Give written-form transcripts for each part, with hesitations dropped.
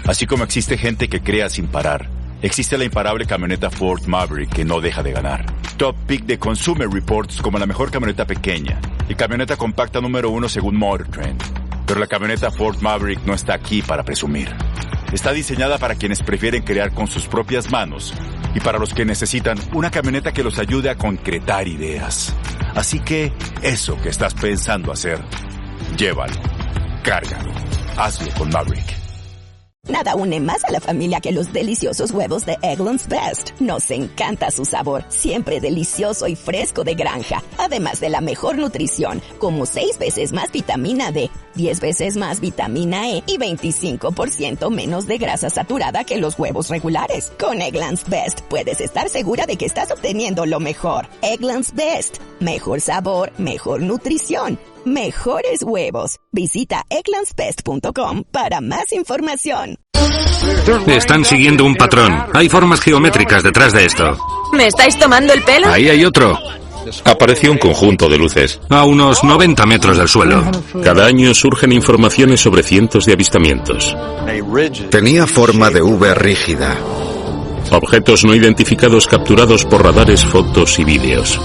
Así como existe gente que crea sin parar, existe la imparable camioneta Ford Maverick que no deja de ganar. Top pick de Consumer Reports como la mejor camioneta pequeña y camioneta compacta número 1 según Motor Trend. Pero la camioneta Ford Maverick no está aquí para presumir. Está diseñada para quienes prefieren crear con sus propias manos y para los que necesitan una camioneta que los ayude a concretar ideas. Así que eso que estás pensando hacer, llévalo, cárgalo, hazlo con Maverick. Nada une más a la familia que los deliciosos huevos de Eggland's Best. Nos encanta su sabor, siempre delicioso y fresco de granja. Además de la mejor nutrición, como 6 veces más vitamina D, 10 veces más vitamina E y 25% menos de grasa saturada que los huevos regulares. Con Eggland's Best puedes estar segura de que estás obteniendo lo mejor. Eggland's Best. Mejor sabor, mejor nutrición, mejores huevos. Visita egglandsbest.com para más información. Están siguiendo un patrón. Hay formas geométricas detrás de esto. ¿Me estáis tomando el pelo? Ahí hay otro. Apareció un conjunto de luces. A unos 90 metros del suelo. Cada año surgen informaciones sobre cientos de avistamientos. Tenía forma de V rígida. Objetos no identificados capturados por radares, fotos y vídeos.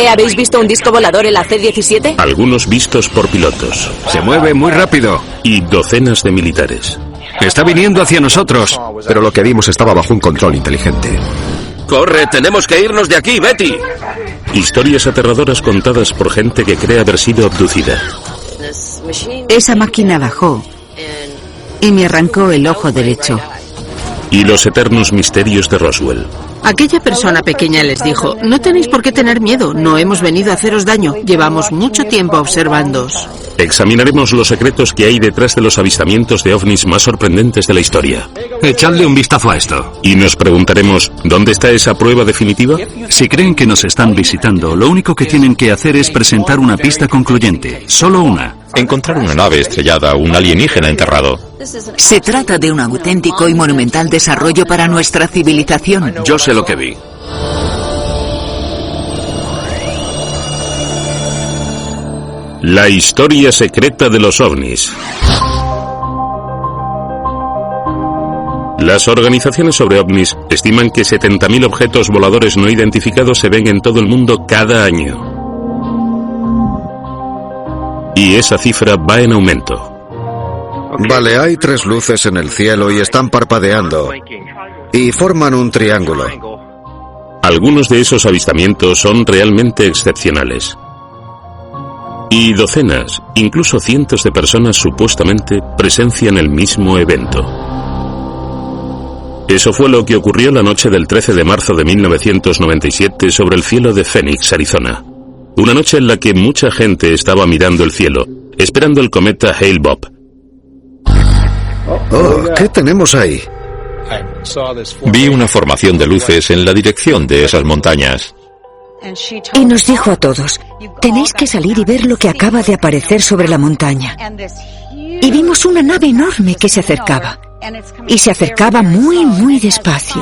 ¿Habéis visto un disco volador en la C-17? Algunos vistos por pilotos. Se mueve muy rápido. Y docenas de militares. Está viniendo hacia nosotros. Pero lo que vimos estaba bajo un control inteligente. ¡Corre! ¡Tenemos que irnos de aquí, Betty! Historias aterradoras contadas por gente que cree haber sido abducida. Esa máquina bajó y me arrancó el ojo derecho. Y los eternos misterios de Roswell. Aquella persona pequeña les dijo: no tenéis por qué tener miedo, no hemos venido a haceros daño, llevamos mucho tiempo observándoos. Examinaremos los secretos que hay detrás de los avistamientos de ovnis más sorprendentes de la historia. Echadle un vistazo a esto. Y nos preguntaremos, ¿dónde está esa prueba definitiva? Si creen que nos están visitando, lo único que tienen que hacer es presentar una pista concluyente. Solo una. Encontrar una nave estrellada o un alienígena enterrado. Se trata de un auténtico y monumental desarrollo para nuestra civilización. Yo sé lo que vi. La historia secreta de los ovnis. Las organizaciones sobre ovnis estiman que 70.000 objetos voladores no identificados se ven en todo el mundo cada año. Y esa cifra va en aumento. Vale, hay 3 luces en el cielo y están parpadeando. Y forman un triángulo. Algunos de esos avistamientos son realmente excepcionales. Y docenas, incluso cientos de personas supuestamente presencian el mismo evento. Eso fue lo que ocurrió la noche del 13 de marzo de 1997 sobre el cielo de Phoenix, Arizona. Una noche en la que mucha gente estaba mirando el cielo, esperando el cometa Hale-Bopp. Oh, ¿qué tenemos ahí? Vi una formación de luces en la dirección de esas montañas. Y nos dijo a todos: tenéis que salir y ver lo que acaba de aparecer sobre la montaña. Y vimos una nave enorme que se acercaba. Y se acercaba muy, muy despacio.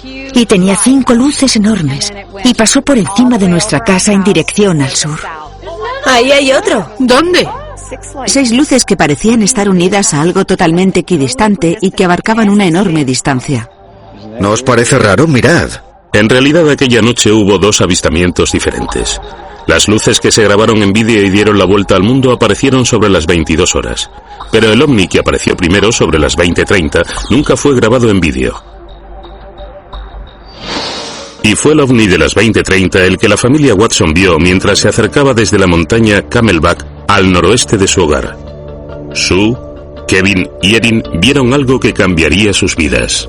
Y tenía 5 luces enormes. Y pasó por encima de nuestra casa en dirección al sur. Ahí hay otro. ¿Dónde? 6 luces que parecían estar unidas a algo totalmente equidistante y que abarcaban una enorme distancia. ¿No os parece raro? Mirad. En realidad aquella noche hubo 2 avistamientos diferentes. Las luces que se grabaron en vídeo y dieron la vuelta al mundo aparecieron sobre las 22 horas. Pero el ovni que apareció primero sobre las 20:30 nunca fue grabado en vídeo. Y fue el ovni de las 20:30 el que la familia Watson vio mientras se acercaba desde la montaña Camelback al noroeste de su hogar. Sue, Kevin y Erin vieron algo que cambiaría sus vidas.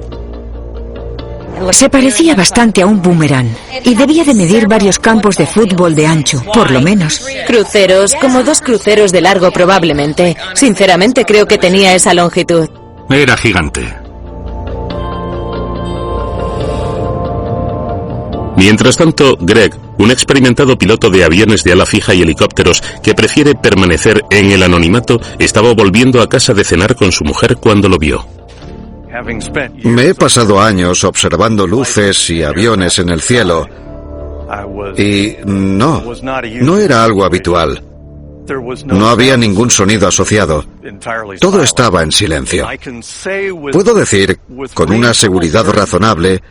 Se parecía bastante a un boomerang y debía de medir varios campos de fútbol de ancho, por lo menos. Cruceros, como 2 cruceros de largo probablemente. Sinceramente creo que tenía esa longitud. Era gigante. Mientras tanto, Greg, un experimentado piloto de aviones de ala fija y helicópteros que prefiere permanecer en el anonimato, estaba volviendo a casa de cenar con su mujer cuando lo vio. Me he pasado años observando luces y aviones en el cielo. Y no era algo habitual. No había ningún sonido asociado. Todo estaba en silencio. Puedo decir, con una seguridad razonable,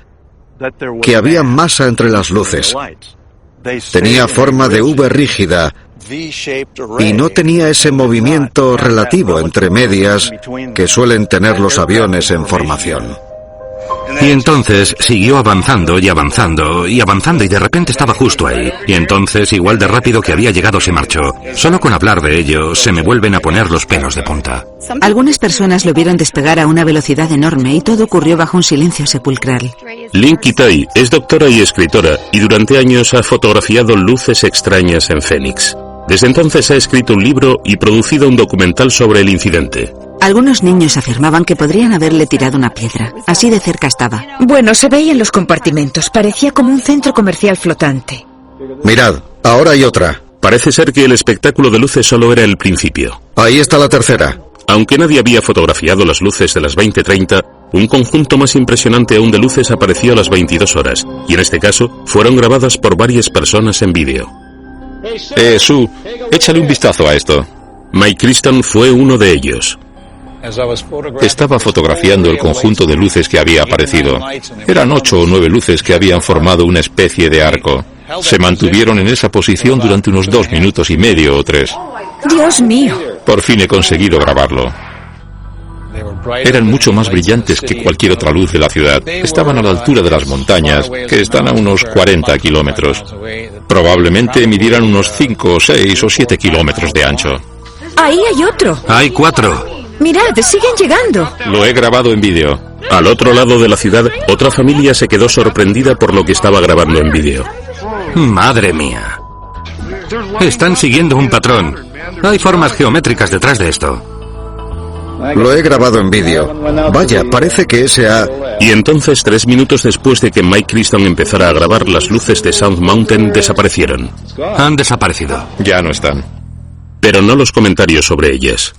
que había masa entre las luces. Tenía forma de V rígida y no tenía ese movimiento relativo entre medias que suelen tener los aviones en formación. Y entonces siguió avanzando y avanzando y avanzando y de repente estaba justo ahí. Y entonces, igual de rápido que había llegado, se marchó. Solo con hablar de ello se me vuelven a poner los pelos de punta. Algunas personas lo vieron despegar a una velocidad enorme y todo ocurrió bajo un silencio sepulcral. Lynn Kitay es doctora y escritora y durante años ha fotografiado luces extrañas en Phoenix. Desde entonces ha escrito un libro y producido un documental sobre el incidente. Algunos niños afirmaban que podrían haberle tirado una piedra. Así de cerca estaba. Bueno, se veía en los compartimentos. Parecía como un centro comercial flotante. Mirad, ahora hay otra. Parece ser que el espectáculo de luces solo era el principio. Ahí está la tercera. Aunque nadie había fotografiado las luces de las 20:30, un conjunto más impresionante aún de luces apareció a las 22 horas, y en este caso fueron grabadas por varias personas en vídeo. Sue, échale un vistazo a esto. Mike Criston fue uno de ellos. Estaba fotografiando el conjunto de luces que había aparecido. Eran 8 o 9 luces que habían formado una especie de arco. Se mantuvieron en esa posición durante unos 2 minutos y medio o 3. ¡Dios mío! Por fin he conseguido grabarlo. Eran mucho más brillantes que cualquier otra luz de la ciudad. Estaban a la altura de las montañas, que están a unos 40 kilómetros. Probablemente midieran unos 5, 6 o 7 kilómetros de ancho. ¡Ahí hay otro! Hay 4. Mirad, siguen llegando. Lo he grabado en vídeo. Al otro lado de la ciudad, otra familia se quedó sorprendida por lo que estaba grabando en vídeo. ¡Madre mía! Están siguiendo un patrón. Hay formas geométricas detrás de esto. Lo he grabado en vídeo. Vaya, parece que ese ha... Y entonces, 3 minutos después de que Mike Criston empezara a grabar, las luces de South Mountain desaparecieron. Han desaparecido. Ya no están. Pero no los comentarios sobre ellas.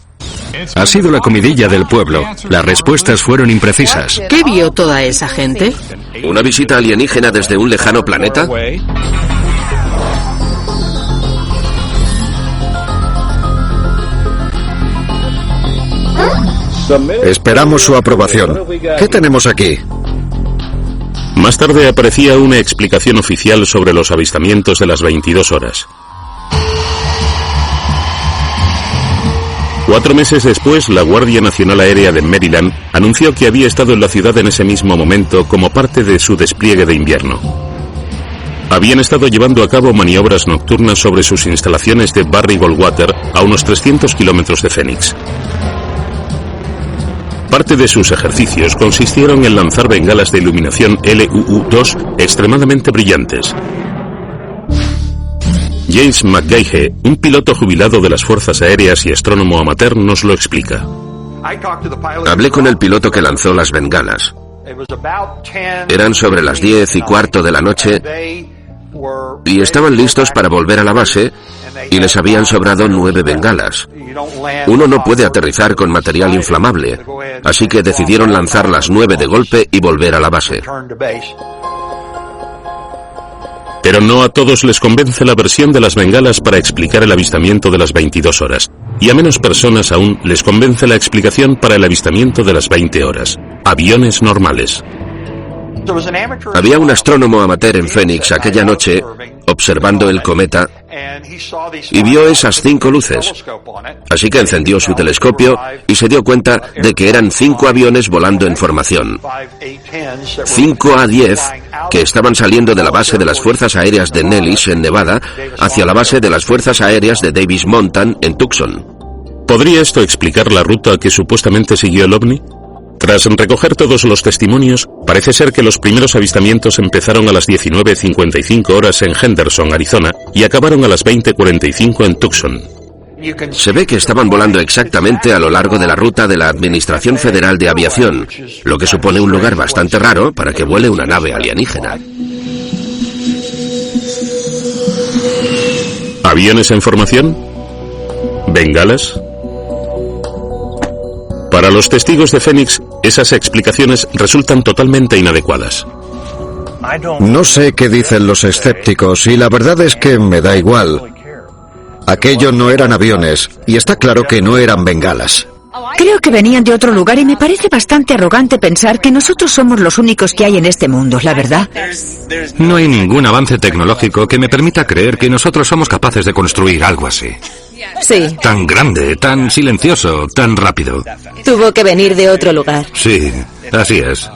Ha sido la comidilla del pueblo. Las respuestas fueron imprecisas. ¿Qué vio toda esa gente? ¿Una visita alienígena desde un lejano planeta? Esperamos su aprobación. ¿Qué tenemos aquí? Más tarde aparecía una explicación oficial sobre los avistamientos de las 22 horas. 4 meses después, la Guardia Nacional Aérea de Maryland anunció que había estado en la ciudad en ese mismo momento como parte de su despliegue de invierno. Habían estado llevando a cabo maniobras nocturnas sobre sus instalaciones de Barry Goldwater a unos 300 kilómetros de Phoenix. Parte de sus ejercicios consistieron en lanzar bengalas de iluminación LUU-2 extremadamente brillantes. James McGahey, un piloto jubilado de las Fuerzas Aéreas y astrónomo amateur, nos lo explica. Hablé con el piloto que lanzó las bengalas. Eran sobre las 10:15 de la noche y estaban listos para volver a la base y les habían sobrado 9 bengalas. Uno no puede aterrizar con material inflamable, así que decidieron lanzar las 9 de golpe y volver a la base. Pero no a todos les convence la versión de las bengalas para explicar el avistamiento de las 22 horas. Y a menos personas aún les convence la explicación para el avistamiento de las 20 horas. Aviones normales. Había un astrónomo amateur en Phoenix aquella noche observando el cometa y vio esas 5 luces. Así que encendió su telescopio y se dio cuenta de que eran 5 aviones volando en formación. 5 A-10 que estaban saliendo de la base de las Fuerzas Aéreas de Nellis en Nevada hacia la base de las Fuerzas Aéreas de Davis Mountain en Tucson. ¿Podría esto explicar la ruta que supuestamente siguió el ovni? Tras recoger todos los testimonios, parece ser que los primeros avistamientos empezaron a las 19:55 horas en Henderson, Arizona, y acabaron a las 20:45 en Tucson. Se ve que estaban volando exactamente a lo largo de la ruta de la Administración Federal de Aviación, lo que supone un lugar bastante raro para que vuele una nave alienígena. ¿Aviones en formación? ¿Bengalas? Para los testigos de Phoenix, esas explicaciones resultan totalmente inadecuadas. No sé qué dicen los escépticos y la verdad es que me da igual. Aquello no eran aviones, y está claro que no eran bengalas. Creo que venían de otro lugar y me parece bastante arrogante pensar que nosotros somos los únicos que hay en este mundo, la verdad. No hay ningún avance tecnológico que me permita creer que nosotros somos capaces de construir algo así. Sí. Tan grande, tan silencioso, tan rápido. Tuvo que venir de otro lugar. Sí, así es.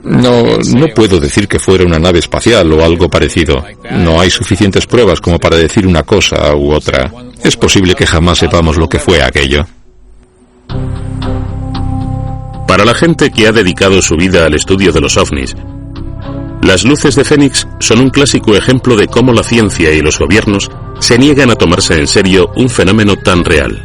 No puedo decir que fuera una nave espacial o algo parecido. No hay suficientes pruebas como para decir una cosa u otra. Es posible que jamás sepamos lo que fue aquello. Para la gente que ha dedicado su vida al estudio de los ovnis, las luces de Fénix son un clásico ejemplo de cómo la ciencia y los gobiernos se niegan a tomarse en serio un fenómeno tan real.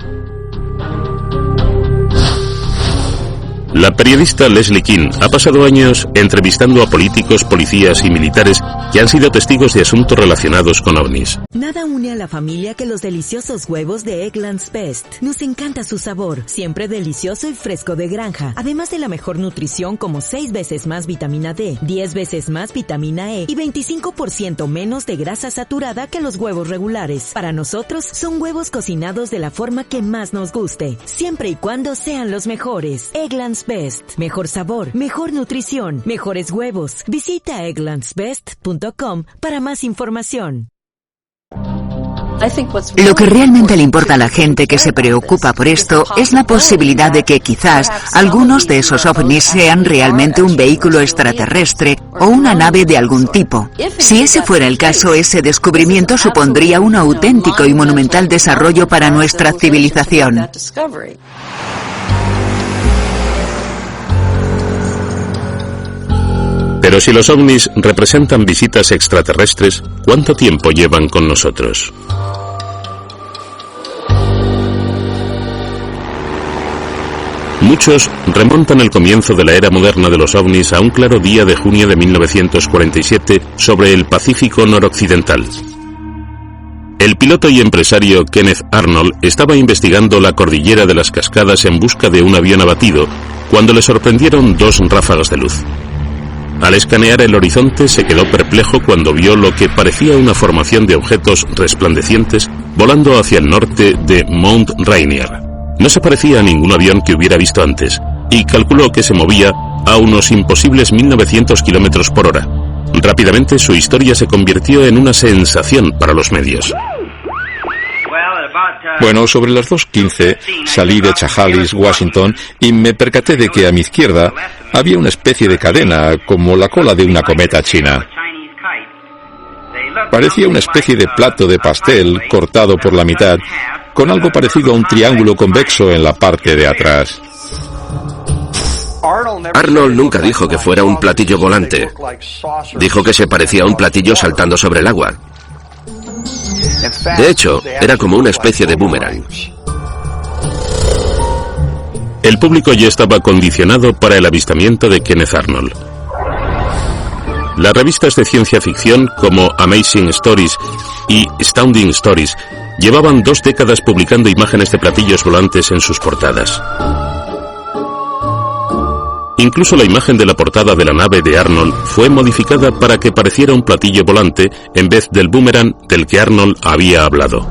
La periodista Leslie King ha pasado años entrevistando a políticos, policías y militares que han sido testigos de asuntos relacionados con ovnis. Nada une a la familia que los deliciosos huevos de Eggland's Best. Nos encanta su sabor, siempre delicioso y fresco de granja. Además de la mejor nutrición como 6 veces más vitamina D, 10 veces más vitamina E y 25% menos de grasa saturada que los huevos regulares. Para nosotros son huevos cocinados de la forma que más nos guste, siempre y cuando sean los mejores. Eggland's Best. Mejor sabor, mejor nutrición, mejores huevos. Visita egglandsbest.com para más información. Lo que realmente le importa a la gente que se preocupa por esto es la posibilidad de que quizás algunos de esos ovnis sean realmente un vehículo extraterrestre o una nave de algún tipo. Si ese fuera el caso, ese descubrimiento supondría un auténtico y monumental desarrollo para nuestra civilización. Pero si los ovnis representan visitas extraterrestres, ¿cuánto tiempo llevan con nosotros? Muchos remontan el comienzo de la era moderna de los ovnis a un claro día de junio de 1947 sobre el Pacífico noroccidental. El piloto y empresario Kenneth Arnold estaba investigando la cordillera de las Cascadas en busca de un avión abatido cuando le sorprendieron 2 ráfagas de luz. Al escanear el horizonte se quedó perplejo cuando vio lo que parecía una formación de objetos resplandecientes volando hacia el norte de Mount Rainier. No se parecía a ningún avión que hubiera visto antes, y calculó que se movía a unos imposibles 1900 kilómetros por hora. Rápidamente su historia se convirtió en una sensación para los medios. Bueno, sobre las 2:15 salí de Chehalis, Washington, y me percaté de que a mi izquierda había una especie de cadena, como la cola de una cometa china. Parecía una especie de plato de pastel cortado por la mitad, con algo parecido a un triángulo convexo en la parte de atrás. Arnold nunca dijo que fuera un platillo volante. Dijo que se parecía a un platillo saltando sobre el agua. De hecho, era como una especie de boomerang. El público ya estaba condicionado para el avistamiento de Kenneth Arnold. Las revistas de ciencia ficción como Amazing Stories y Astounding Stories llevaban 2 décadas publicando imágenes de platillos volantes en sus portadas. Incluso la imagen de la portada de la nave de Arnold fue modificada para que pareciera un platillo volante en vez del boomerang del que Arnold había hablado.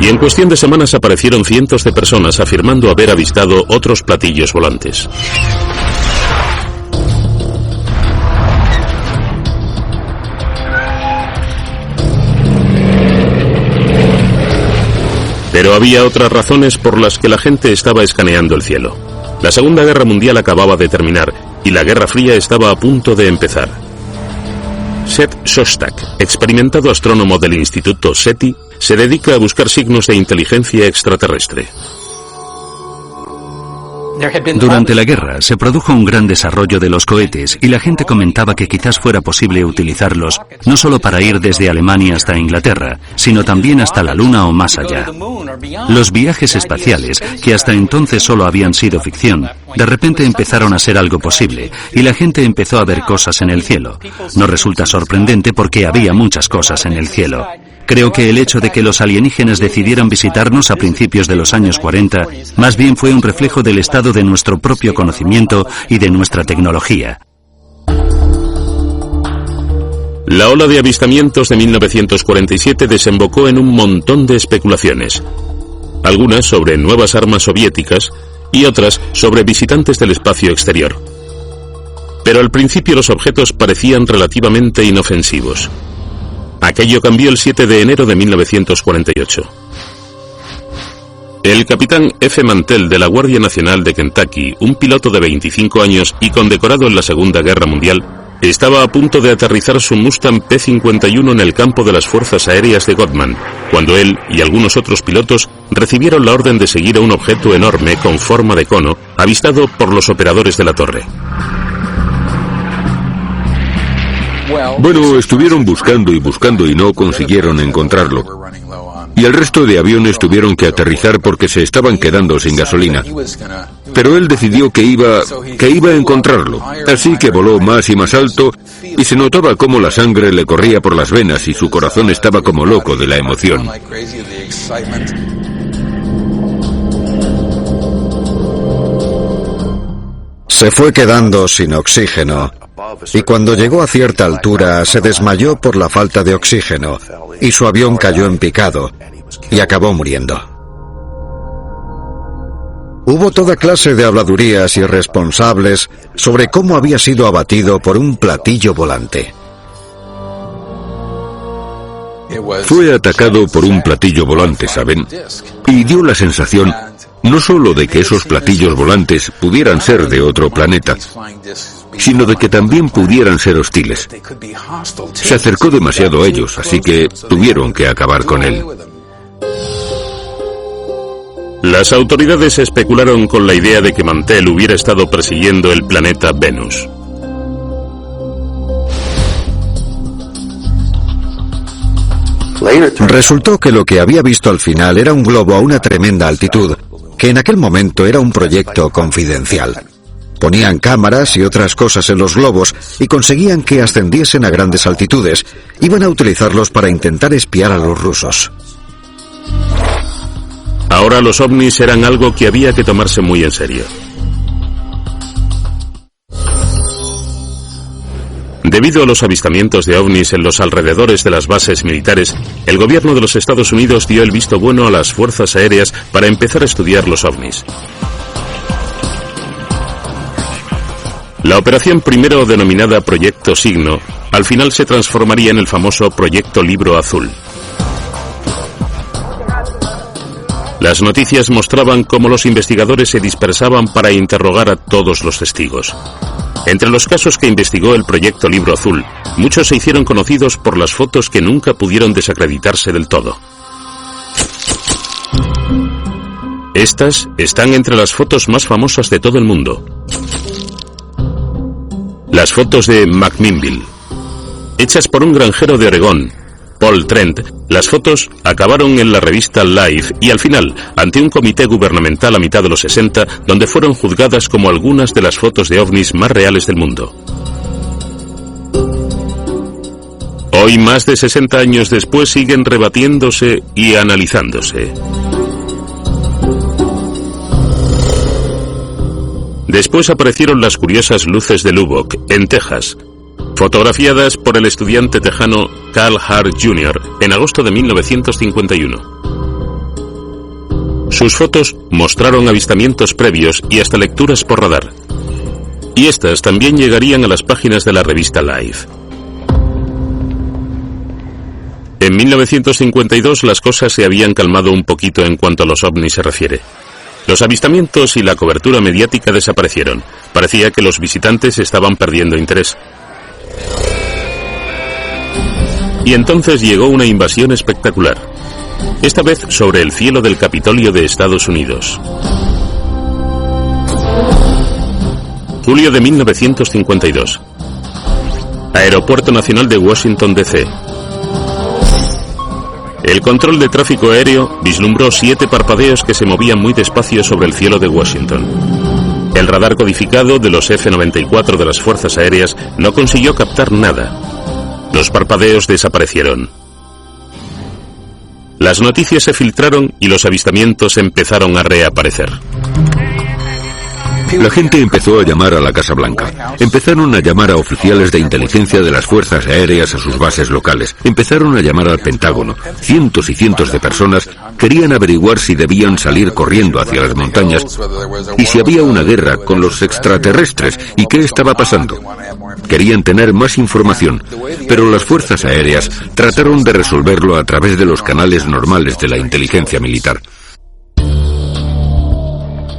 Y en cuestión de semanas aparecieron cientos de personas afirmando haber avistado otros platillos volantes. Pero había otras razones por las que la gente estaba escaneando el cielo. La Segunda Guerra Mundial acababa de terminar y la Guerra Fría estaba a punto de empezar. Seth Shostak, experimentado astrónomo del Instituto SETI, se dedica a buscar signos de inteligencia extraterrestre. Durante la guerra se produjo un gran desarrollo de los cohetes y la gente comentaba que quizás fuera posible utilizarlos no solo para ir desde Alemania hasta Inglaterra, sino también hasta la Luna o más allá. Los viajes espaciales, que hasta entonces solo habían sido ficción, de repente empezaron a ser algo posible y la gente empezó a ver cosas en el cielo. No resulta sorprendente porque había muchas cosas en el cielo. Creo que el hecho de que los alienígenas decidieran visitarnos a principios de los años 40 más bien fue un reflejo del estado de nuestro propio conocimiento y de nuestra tecnología. La ola de avistamientos de 1947 desembocó en un montón de especulaciones, algunas sobre nuevas armas soviéticas y otras sobre visitantes del espacio exterior. Pero al principio los objetos parecían relativamente inofensivos. Aquello cambió el 7 de enero de 1948. El capitán F. Mantell de la Guardia Nacional de Kentucky, un piloto de 25 años y condecorado en la Segunda Guerra Mundial, estaba a punto de aterrizar su Mustang P-51 en el campo de las Fuerzas Aéreas de Godman, cuando él y algunos otros pilotos recibieron la orden de seguir a un objeto enorme con forma de cono, avistado por los operadores de la torre. Bueno, estuvieron buscando y no consiguieron encontrarlo. Y el resto de aviones tuvieron que aterrizar porque se estaban quedando sin gasolina. Pero él decidió que iba a encontrarlo. Así que voló más y más alto y se notaba cómo la sangre le corría por las venas y su corazón estaba como loco de la emoción. Se fue quedando sin oxígeno y cuando llegó a cierta altura se desmayó por la falta de oxígeno y su avión cayó en picado y acabó muriendo. Hubo toda clase de habladurías irresponsables sobre cómo había sido abatido por un platillo volante. Fue atacado por un platillo volante, ¿saben? Y dio la sensación no solo de que esos platillos volantes pudieran ser de otro planeta, sino de que también pudieran ser hostiles. Se acercó demasiado a ellos, así que tuvieron que acabar con él. Las autoridades especularon con la idea de que Mantell hubiera estado persiguiendo el planeta Venus. Resultó que lo que había visto al final era un globo a una tremenda altitud, que en aquel momento era un proyecto confidencial. Ponían cámaras y otras cosas en los globos y conseguían que ascendiesen a grandes altitudes. Iban a utilizarlos para intentar espiar a los rusos. Ahora los ovnis eran algo que había que tomarse muy en serio. Debido a los avistamientos de ovnis en los alrededores de las bases militares, el gobierno de los Estados Unidos dio el visto bueno a las fuerzas aéreas para empezar a estudiar los ovnis. La operación primero denominada Proyecto Signo, al final se transformaría en el famoso Proyecto Libro Azul. Las noticias mostraban cómo los investigadores se dispersaban para interrogar a todos los testigos. Entre los casos que investigó el Proyecto Libro Azul, muchos se hicieron conocidos por las fotos que nunca pudieron desacreditarse del todo. Estas están entre las fotos más famosas de todo el mundo. Las fotos de McMinnville. Hechas por un granjero de Oregón, Paul Trent, las fotos acabaron en la revista Life y al final, ante un comité gubernamental a mitad de los 60, donde fueron juzgadas como algunas de las fotos de ovnis más reales del mundo. Hoy, más de 60 años después, siguen rebatiéndose y analizándose. Después aparecieron las curiosas luces de Lubbock, en Texas, fotografiadas por el estudiante tejano Carl Hart Jr. en agosto de 1951. Sus fotos mostraron avistamientos previos y hasta lecturas por radar. Y estas también llegarían a las páginas de la revista Life. En 1952 las cosas se habían calmado un poquito en cuanto a los ovnis se refiere. Los avistamientos y la cobertura mediática desaparecieron. Parecía que los visitantes estaban perdiendo interés. Y entonces llegó una invasión espectacular. Esta vez sobre el cielo del Capitolio de Estados Unidos. Julio de 1952. Aeropuerto Nacional de Washington, D.C. El control de tráfico aéreo vislumbró 7 parpadeos que se movían muy despacio sobre el cielo de Washington. El radar codificado de los F-94 de las Fuerzas Aéreas no consiguió captar nada. Los parpadeos desaparecieron. Las noticias se filtraron y los avistamientos empezaron a reaparecer. La gente empezó a llamar a la Casa Blanca. Empezaron a llamar a oficiales de inteligencia de las fuerzas aéreas a sus bases locales. Empezaron a llamar al Pentágono. Cientos y cientos de personas querían averiguar si debían salir corriendo hacia las montañas y si había una guerra con los extraterrestres y qué estaba pasando. Querían tener más información, pero las fuerzas aéreas trataron de resolverlo a través de los canales normales de la inteligencia militar.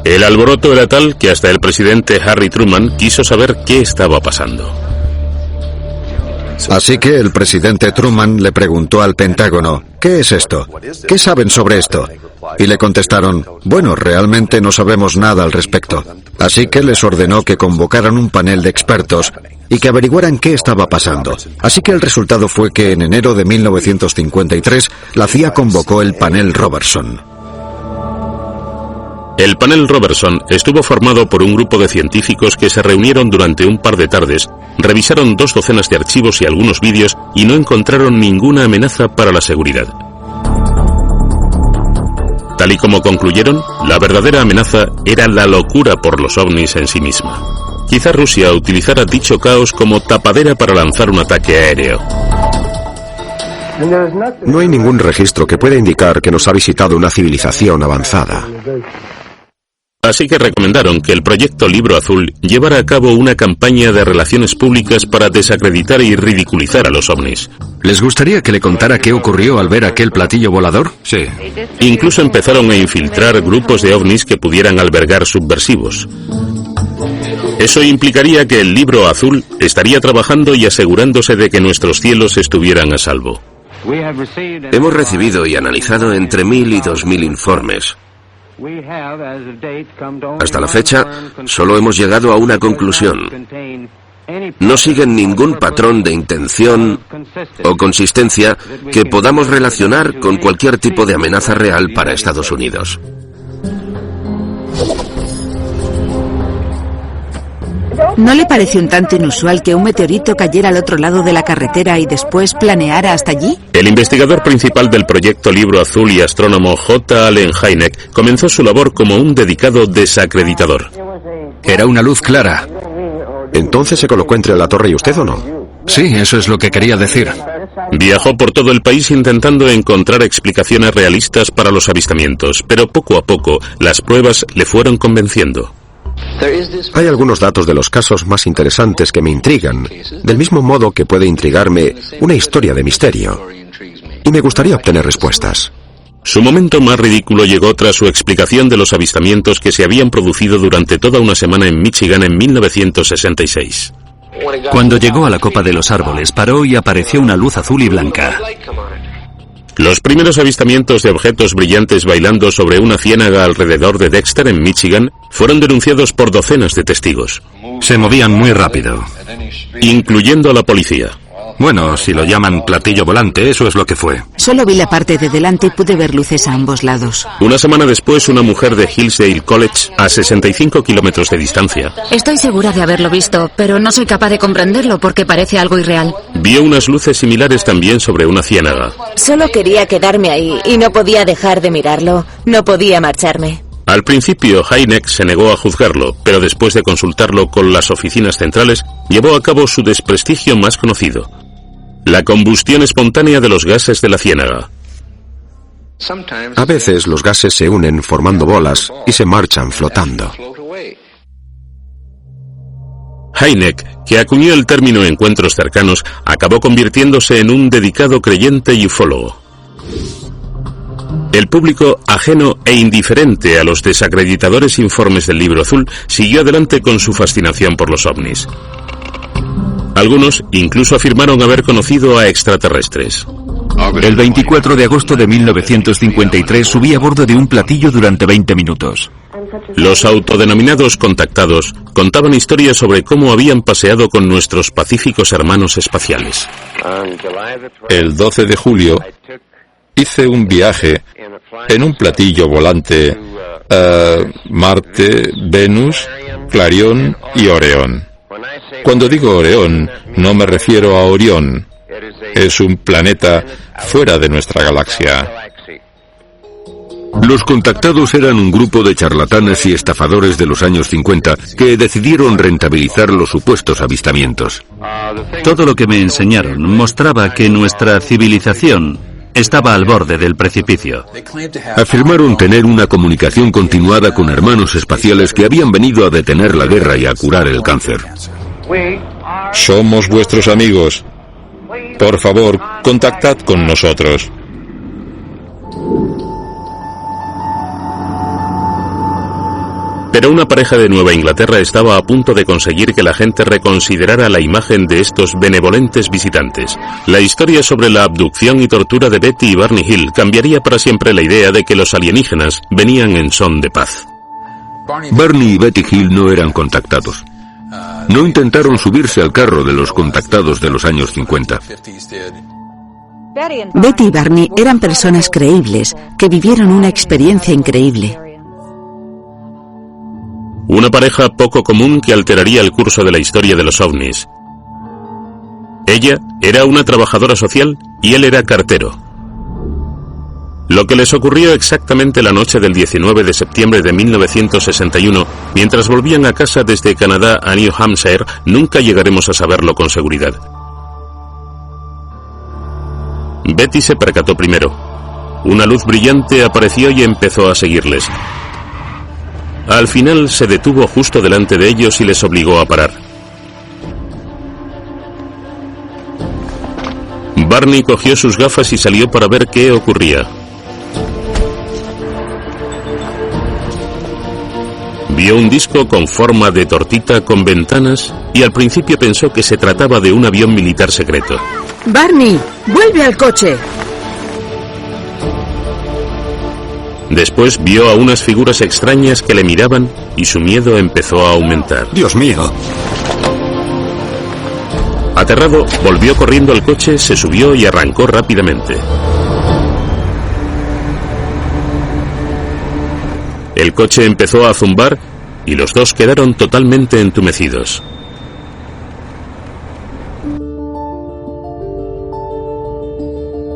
El alboroto era tal que hasta el presidente Harry Truman quiso saber qué estaba pasando. Así que el presidente Truman le preguntó al Pentágono, ¿qué es esto? ¿Qué saben sobre esto? Y le contestaron, bueno, realmente no sabemos nada al respecto. Así que les ordenó que convocaran un panel de expertos y que averiguaran qué estaba pasando. Así que el resultado fue que en enero de 1953 la CIA convocó el panel Robertson. El panel Robertson estuvo formado por un grupo de científicos que se reunieron durante un par de tardes, revisaron 2 docenas de archivos y algunos vídeos y no encontraron ninguna amenaza para la seguridad. Tal y como concluyeron, la verdadera amenaza era la locura por los ovnis en sí misma. Quizá Rusia utilizara dicho caos como tapadera para lanzar un ataque aéreo. No hay ningún registro que pueda indicar que nos ha visitado una civilización avanzada. Así que recomendaron que el proyecto Libro Azul llevara a cabo una campaña de relaciones públicas para desacreditar y ridiculizar a los ovnis. ¿Les gustaría que le contara qué ocurrió al ver aquel platillo volador? Sí. Incluso empezaron a infiltrar grupos de ovnis que pudieran albergar subversivos. Eso implicaría que el Libro Azul estaría trabajando y asegurándose de que nuestros cielos estuvieran a salvo. Hemos recibido y analizado entre 1000 y 2000 informes. Hasta la fecha, solo hemos llegado a una conclusión. No siguen ningún patrón de intención o consistencia que podamos relacionar con cualquier tipo de amenaza real para Estados Unidos. ¿No le parece un tanto inusual que un meteorito cayera al otro lado de la carretera y después planeara hasta allí? El investigador principal del proyecto Libro Azul y astrónomo J. Allen Hynek comenzó su labor como un dedicado desacreditador. Era una luz clara. ¿Entonces se colocó entre la torre y usted o no? Sí, eso es lo que quería decir. Viajó por todo el país intentando encontrar explicaciones realistas para los avistamientos, pero poco a poco las pruebas le fueron convenciendo. Hay algunos datos de los casos más interesantes que me intrigan, del mismo modo que puede intrigarme una historia de misterio. Y me gustaría obtener respuestas. Su momento más ridículo llegó tras su explicación de los avistamientos que se habían producido durante toda una semana en Michigan en 1966. Cuando llegó a la copa de los árboles, paró y apareció una luz azul y blanca. Los primeros avistamientos de objetos brillantes bailando sobre una ciénaga alrededor de Dexter, en Michigan, fueron denunciados por docenas de testigos. Se movían muy rápido. Incluyendo a la policía. Bueno, si lo llaman platillo volante, eso es lo que fue. Solo vi la parte de delante y pude ver luces a ambos lados. Una semana después, una mujer de Hillsdale College, a 65 kilómetros de distancia, estoy segura de haberlo visto, pero no soy capaz de comprenderlo porque parece algo irreal. Vio unas luces similares también sobre una ciénaga. Solo quería quedarme ahí y no podía dejar de mirarlo. No podía marcharme. Al principio, Hynek se negó a juzgarlo, pero después de consultarlo con las oficinas centrales, llevó a cabo su desprestigio más conocido: la combustión espontánea de los gases de la ciénaga. A veces los gases se unen formando bolas y se marchan flotando. Hynek, que acuñó el término encuentros cercanos, acabó convirtiéndose en un dedicado creyente y ufólogo. El público, ajeno e indiferente a los desacreditadores informes del Libro Azul, siguió adelante con su fascinación por los ovnis. Algunos incluso afirmaron haber conocido a extraterrestres. El 24 de agosto de 1953 subí a bordo de un platillo durante 20 minutos. Los autodenominados contactados contaban historias sobre cómo habían paseado con nuestros pacíficos hermanos espaciales. El 12 de julio hice un viaje en un platillo volante a Marte, Venus, Clarión y Orión. Cuando digo Orión, no me refiero a Orión. Es un planeta fuera de nuestra galaxia. Los contactados eran un grupo de charlatanes y estafadores de los años 50 que decidieron rentabilizar los supuestos avistamientos. Todo lo que me enseñaron mostraba que nuestra civilización estaba al borde del precipicio. Afirmaron tener una comunicación continuada con hermanos espaciales que habían venido a detener la guerra y a curar el cáncer. Somos vuestros amigos. Por favor, contactad con nosotros. Pero una pareja de Nueva Inglaterra estaba a punto de conseguir que la gente reconsiderara la imagen de estos benevolentes visitantes. La historia sobre la abducción y tortura de Betty y Barney Hill cambiaría para siempre la idea de que los alienígenas venían en son de paz. Barney y Betty Hill no eran contactados. No intentaron subirse al carro de los contactados de los años 50. Betty y Barney eran personas creíbles que vivieron una experiencia increíble. Una pareja poco común que alteraría el curso de la historia de los ovnis. Ella era una trabajadora social y él era cartero. Lo que les ocurrió exactamente la noche del 19 de septiembre de 1961, mientras volvían a casa desde Canadá a New Hampshire, nunca llegaremos a saberlo con seguridad. Betty se percató primero. Una luz brillante apareció y empezó a seguirles. Al final se detuvo justo delante de ellos y les obligó a parar. Barney cogió sus gafas y salió para ver qué ocurría. Vio un disco con forma de tortita con ventanas y al principio pensó que se trataba de un avión militar secreto. Barney, vuelve al coche. Después vio a unas figuras extrañas que le miraban y su miedo empezó a aumentar. ¡Dios mío! Aterrado, volvió corriendo al coche, se subió y arrancó rápidamente. El coche empezó a zumbar y los dos quedaron totalmente entumecidos.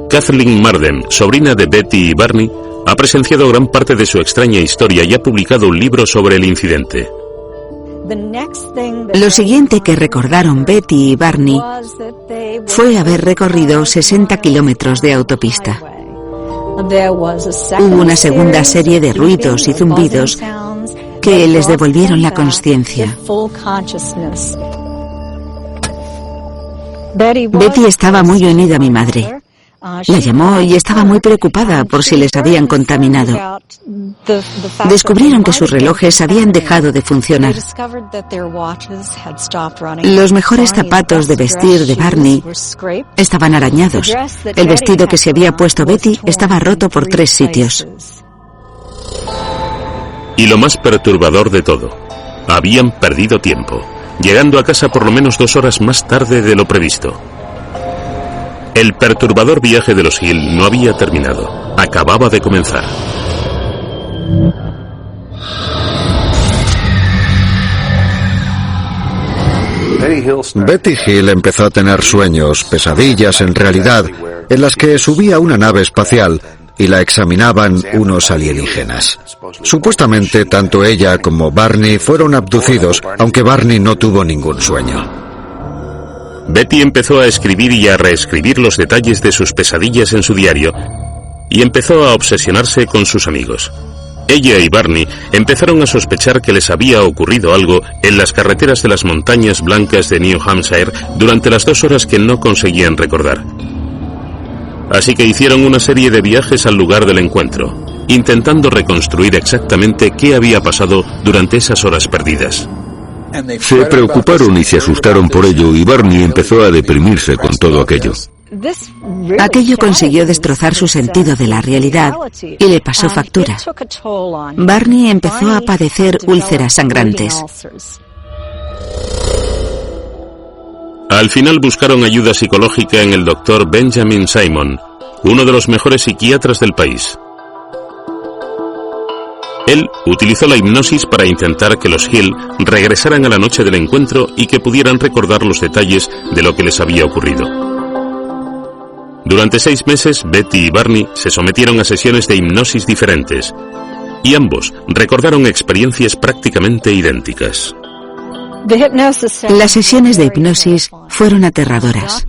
Kathleen Marden, sobrina de Betty y Barney, ha presenciado gran parte de su extraña historia y ha publicado un libro sobre el incidente. Lo siguiente que recordaron Betty y Barney fue haber recorrido 60 kilómetros de autopista. Hubo una segunda serie de ruidos y zumbidos que les devolvieron la consciencia. Betty estaba muy unida a mi madre. La llamó y estaba muy preocupada por si les habían contaminado. Descubrieron que sus relojes habían dejado de funcionar. Los mejores zapatos de vestir de Barney estaban arañados. El vestido que se había puesto Betty estaba roto por 3 sitios. Y lo más perturbador de todo, habían perdido tiempo, llegando a casa por lo menos 2 horas más tarde de lo previsto. El perturbador viaje de los Hill no había terminado, acababa de comenzar. Betty Hill empezó a tener sueños, pesadillas en realidad, en las que subía una nave espacial y la examinaban unos alienígenas. Supuestamente tanto ella como Barney fueron abducidos, aunque Barney no tuvo ningún sueño. Betty empezó a escribir y a reescribir los detalles de sus pesadillas en su diario y empezó a obsesionarse con sus amigos. Ella y Barney empezaron a sospechar que les había ocurrido algo en las carreteras de las montañas blancas de New Hampshire durante las 2 horas que no conseguían recordar. Así que hicieron una serie de viajes al lugar del encuentro, intentando reconstruir exactamente qué había pasado durante esas horas perdidas. Se preocuparon y se asustaron por ello y Barney empezó a deprimirse con todo aquello. Aquello consiguió destrozar su sentido de la realidad y le pasó factura. Barney empezó a padecer úlceras sangrantes. Al final buscaron ayuda psicológica en el doctor Benjamin Simon, uno de los mejores psiquiatras del país. Él utilizó la hipnosis para intentar que los Hill regresaran a la noche del encuentro y que pudieran recordar los detalles de lo que les había ocurrido. Durante 6 meses, Betty y Barney se sometieron a sesiones de hipnosis diferentes, y ambos recordaron experiencias prácticamente idénticas. Las sesiones de hipnosis fueron aterradoras.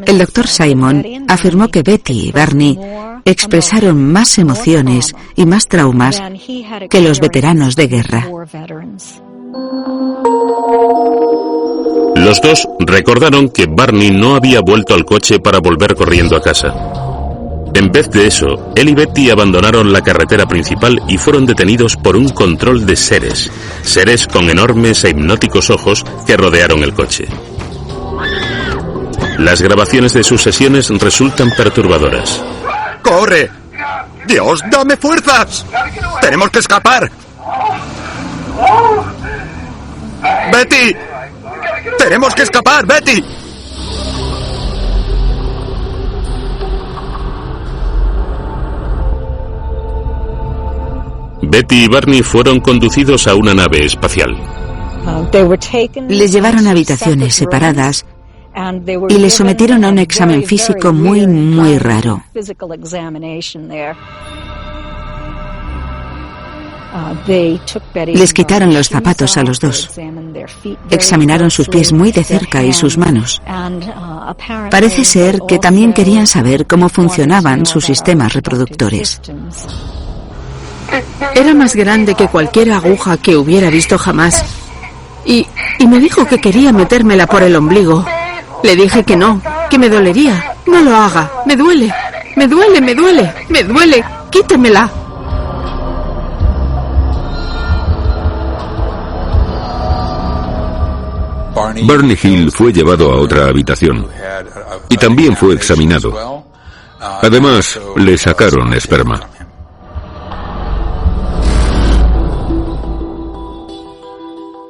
El Dr. Simon afirmó que Betty y Barney expresaron más emociones y más traumas que los veteranos de guerra. Los dos recordaron que Barney no había vuelto al coche para volver corriendo a casa. En vez de eso, él y Betty abandonaron la carretera principal y fueron detenidos por un control de seres con enormes e hipnóticos ojos que rodearon el coche. Las grabaciones de sus sesiones resultan perturbadoras. ¡Corre! ¡Dios, dame fuerzas! ¡Tenemos que escapar! ¡Betty! ¡Tenemos que escapar, Betty! Betty y Barney fueron conducidos a una nave espacial. Les llevaron a habitaciones separadas y les sometieron a un examen físico muy raro. Les quitaron los zapatos a los dos. Examinaron sus pies muy de cerca y sus manos. Parece ser que también querían saber cómo funcionaban sus sistemas reproductores. Era más grande que cualquier aguja que hubiera visto jamás. Y me dijo que quería metérmela por el ombligo. Le dije que no, que me dolería. No lo haga, me duele, me duele, me duele, me duele. Quítemela. Barney Hill fue llevado a otra habitación y también fue examinado. Además, le sacaron esperma.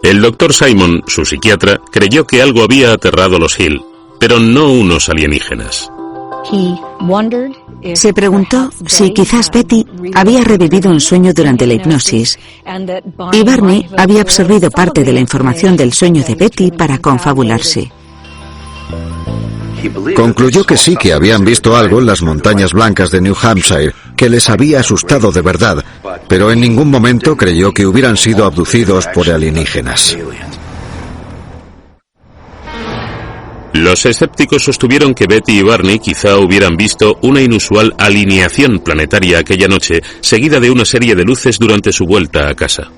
El Dr. Simon, su psiquiatra, creyó que algo había aterrado a los Hill, pero no unos alienígenas. Se preguntó si quizás Betty había revivido un sueño durante la hipnosis y Barney había absorbido parte de la información del sueño de Betty para confabularse. Concluyó que sí que habían visto algo en las montañas blancas de New Hampshire que les había asustado de verdad, pero en ningún momento creyó que hubieran sido abducidos por alienígenas. Los escépticos sostuvieron que Betty y Barney quizá hubieran visto una inusual alineación planetaria aquella noche, seguida de una serie de luces durante su vuelta a casa.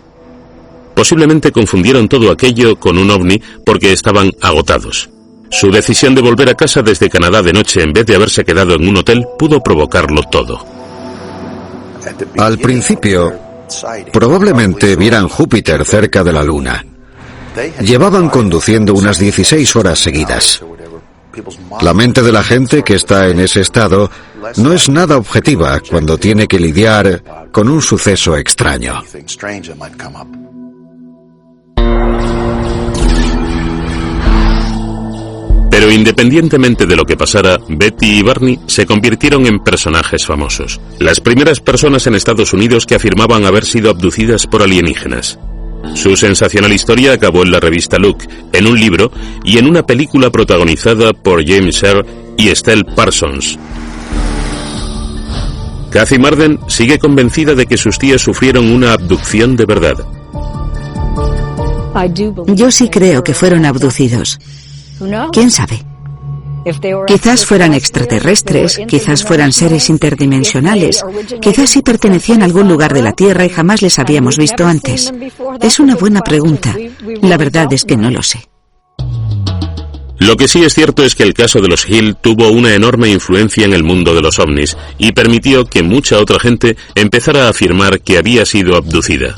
Posiblemente confundieron todo aquello con un ovni porque estaban agotados. Su decisión de volver a casa desde Canadá de noche en vez de haberse quedado en un hotel pudo provocarlo todo. Al principio, probablemente vieran Júpiter cerca de la Luna. Llevaban conduciendo unas 16 horas seguidas. La mente de la gente que está en ese estado no es nada objetiva cuando tiene que lidiar con un suceso extraño. Pero independientemente de lo que pasara, Betty y Barney se convirtieron en personajes famosos. Las primeras personas en Estados Unidos que afirmaban haber sido abducidas por alienígenas. Su sensacional historia acabó en la revista Look, en un libro y en una película protagonizada por James Earl y Estelle Parsons. Kathy Marden sigue convencida de que sus tías sufrieron una abducción de verdad. Yo sí creo que fueron abducidos. ¿Quién sabe? Quizás fueran extraterrestres, quizás fueran seres interdimensionales, quizás sí pertenecían a algún lugar de la Tierra y jamás les habíamos visto antes. Es una buena pregunta. La verdad es que no lo sé. Lo que sí es cierto es que el caso de los Hill tuvo una enorme influencia en el mundo de los ovnis y permitió que mucha otra gente empezara a afirmar que había sido abducida.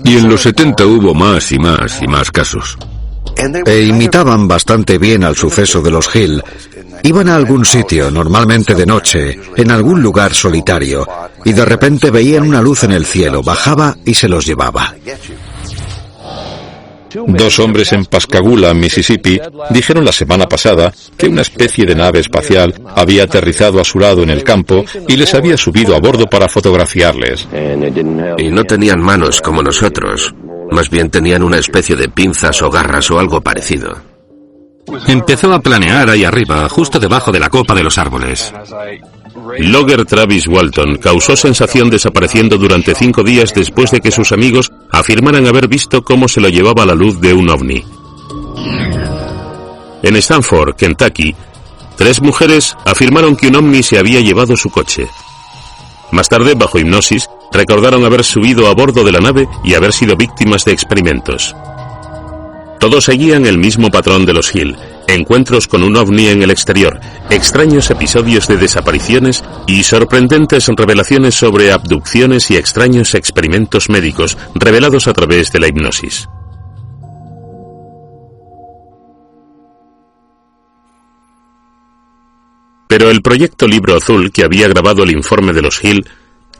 Y en los 70 hubo más y más y más casos. E imitaban bastante bien al suceso de los Hill. Iban a algún sitio, normalmente de noche, en algún lugar solitario, y de repente veían una luz en el cielo, bajaba y se los llevaba. 2 hombres en Pascagoula, Mississippi, dijeron la semana pasada que una especie de nave espacial había aterrizado a su lado en el campo y les había subido a bordo para fotografiarles. Y no tenían manos como nosotros, más bien tenían una especie de pinzas o garras o algo parecido. Empezó a planear ahí arriba, justo debajo de la copa de los árboles. Logger Travis Walton causó sensación desapareciendo durante 5 días después de que sus amigos afirmaran haber visto cómo se lo llevaba la luz de un ovni. En Stanford, Kentucky, 3 mujeres afirmaron que un ovni se había llevado su coche. Más tarde, bajo hipnosis, recordaron haber subido a bordo de la nave y haber sido víctimas de experimentos. Todos seguían el mismo patrón de los Hill: encuentros con un ovni en el exterior, extraños episodios de desapariciones y sorprendentes revelaciones sobre abducciones y extraños experimentos médicos revelados a través de la hipnosis. Pero el proyecto Libro Azul, que había grabado el informe de los Hill,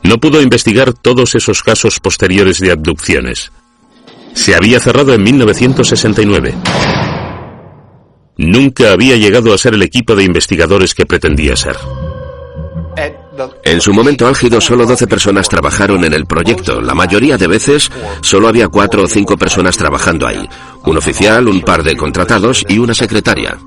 no pudo investigar todos esos casos posteriores de abducciones. Se había cerrado en 1969. Nunca había llegado a ser el equipo de investigadores que pretendía ser. En su momento álgido, solo 12 personas trabajaron en el proyecto. La mayoría de veces solo había 4 o 5 personas trabajando ahí. Un oficial, un par de contratados y una secretaria.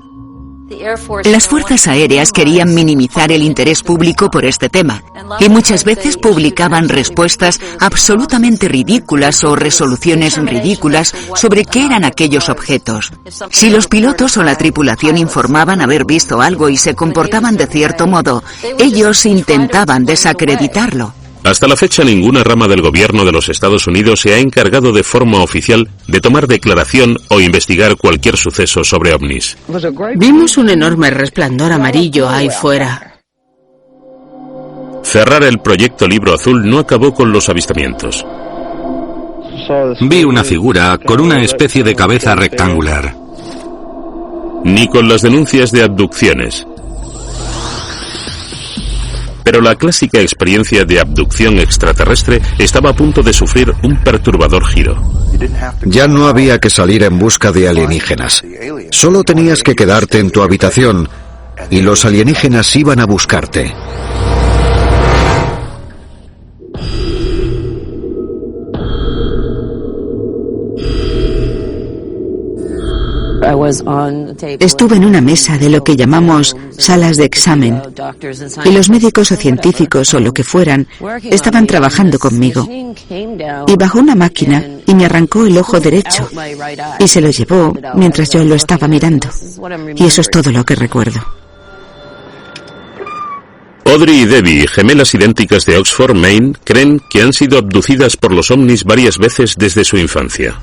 Las fuerzas aéreas querían minimizar el interés público por este tema y muchas veces publicaban respuestas absolutamente ridículas o resoluciones ridículas sobre qué eran aquellos objetos. Si los pilotos o la tripulación informaban haber visto algo y se comportaban de cierto modo, ellos intentaban desacreditarlo. Hasta la fecha, ninguna rama del gobierno de los Estados Unidos se ha encargado de forma oficial de tomar declaración o investigar cualquier suceso sobre ovnis. Vimos un enorme resplandor amarillo ahí fuera. Cerrar el proyecto Libro Azul no acabó con los avistamientos. Vi una figura con una especie de cabeza rectangular. Ni con las denuncias de abducciones. Pero la clásica experiencia de abducción extraterrestre estaba a punto de sufrir un perturbador giro. Ya no había que salir en busca de alienígenas. Solo tenías que quedarte en tu habitación y los alienígenas iban a buscarte. Estuve en una mesa de lo que llamamos salas de examen y los médicos o científicos o lo que fueran estaban trabajando conmigo y bajó una máquina y me arrancó el ojo derecho y se lo llevó mientras yo lo estaba mirando y eso es todo lo que recuerdo. Audrey y Debbie, gemelas idénticas de Oxford, Maine, creen que han sido abducidas por los ovnis varias veces desde su infancia.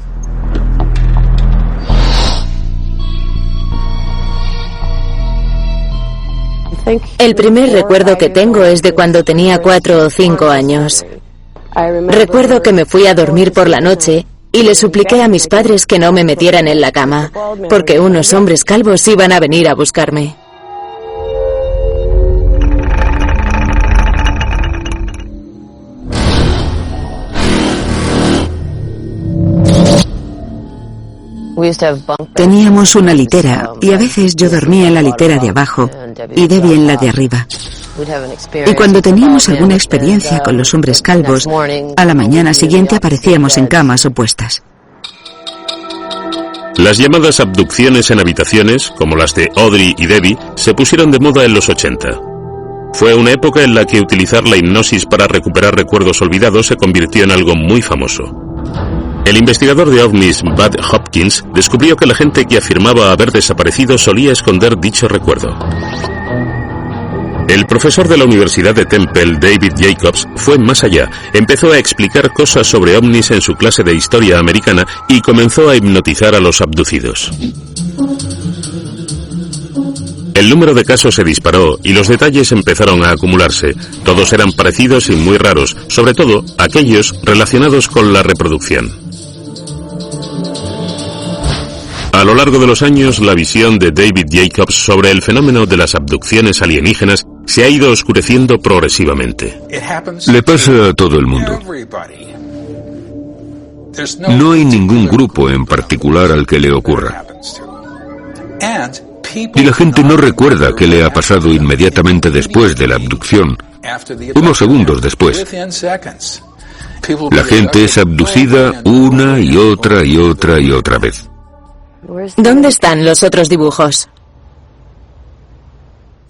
El primer recuerdo que tengo es de cuando tenía 4 o 5 años. Recuerdo que me fui a dormir por la noche y le supliqué a mis padres que no me metieran en la cama, porque unos hombres calvos iban a venir a buscarme. Teníamos una litera y a veces yo dormía en la litera de abajo y Debbie en la de arriba. Y cuando teníamos alguna experiencia con los hombres calvos, a la mañana siguiente aparecíamos en camas opuestas. Las llamadas abducciones en habitaciones, como las de Audrey y Debbie, se pusieron de moda en los 80. Fue una época en la que utilizar la hipnosis para recuperar recuerdos olvidados se convirtió en algo muy famoso. El investigador de ovnis Bud Hopkins descubrió que la gente que afirmaba haber desaparecido solía esconder dicho recuerdo. El profesor de la Universidad de Temple, David Jacobs, fue más allá. Empezó a explicar cosas sobre ovnis en su clase de historia americana y comenzó a hipnotizar a los abducidos. El número de casos se disparó y los detalles empezaron a acumularse. Todos eran parecidos y muy raros, sobre todo aquellos relacionados con la reproducción. A lo largo de los años, la visión de David Jacobs sobre el fenómeno de las abducciones alienígenas se ha ido oscureciendo progresivamente. Le pasa a todo el mundo. No hay ningún grupo en particular al que le ocurra. Y la gente no recuerda qué le ha pasado inmediatamente después de la abducción, unos segundos después. La gente es abducida una y otra y otra y otra vez. ¿Dónde están los otros dibujos?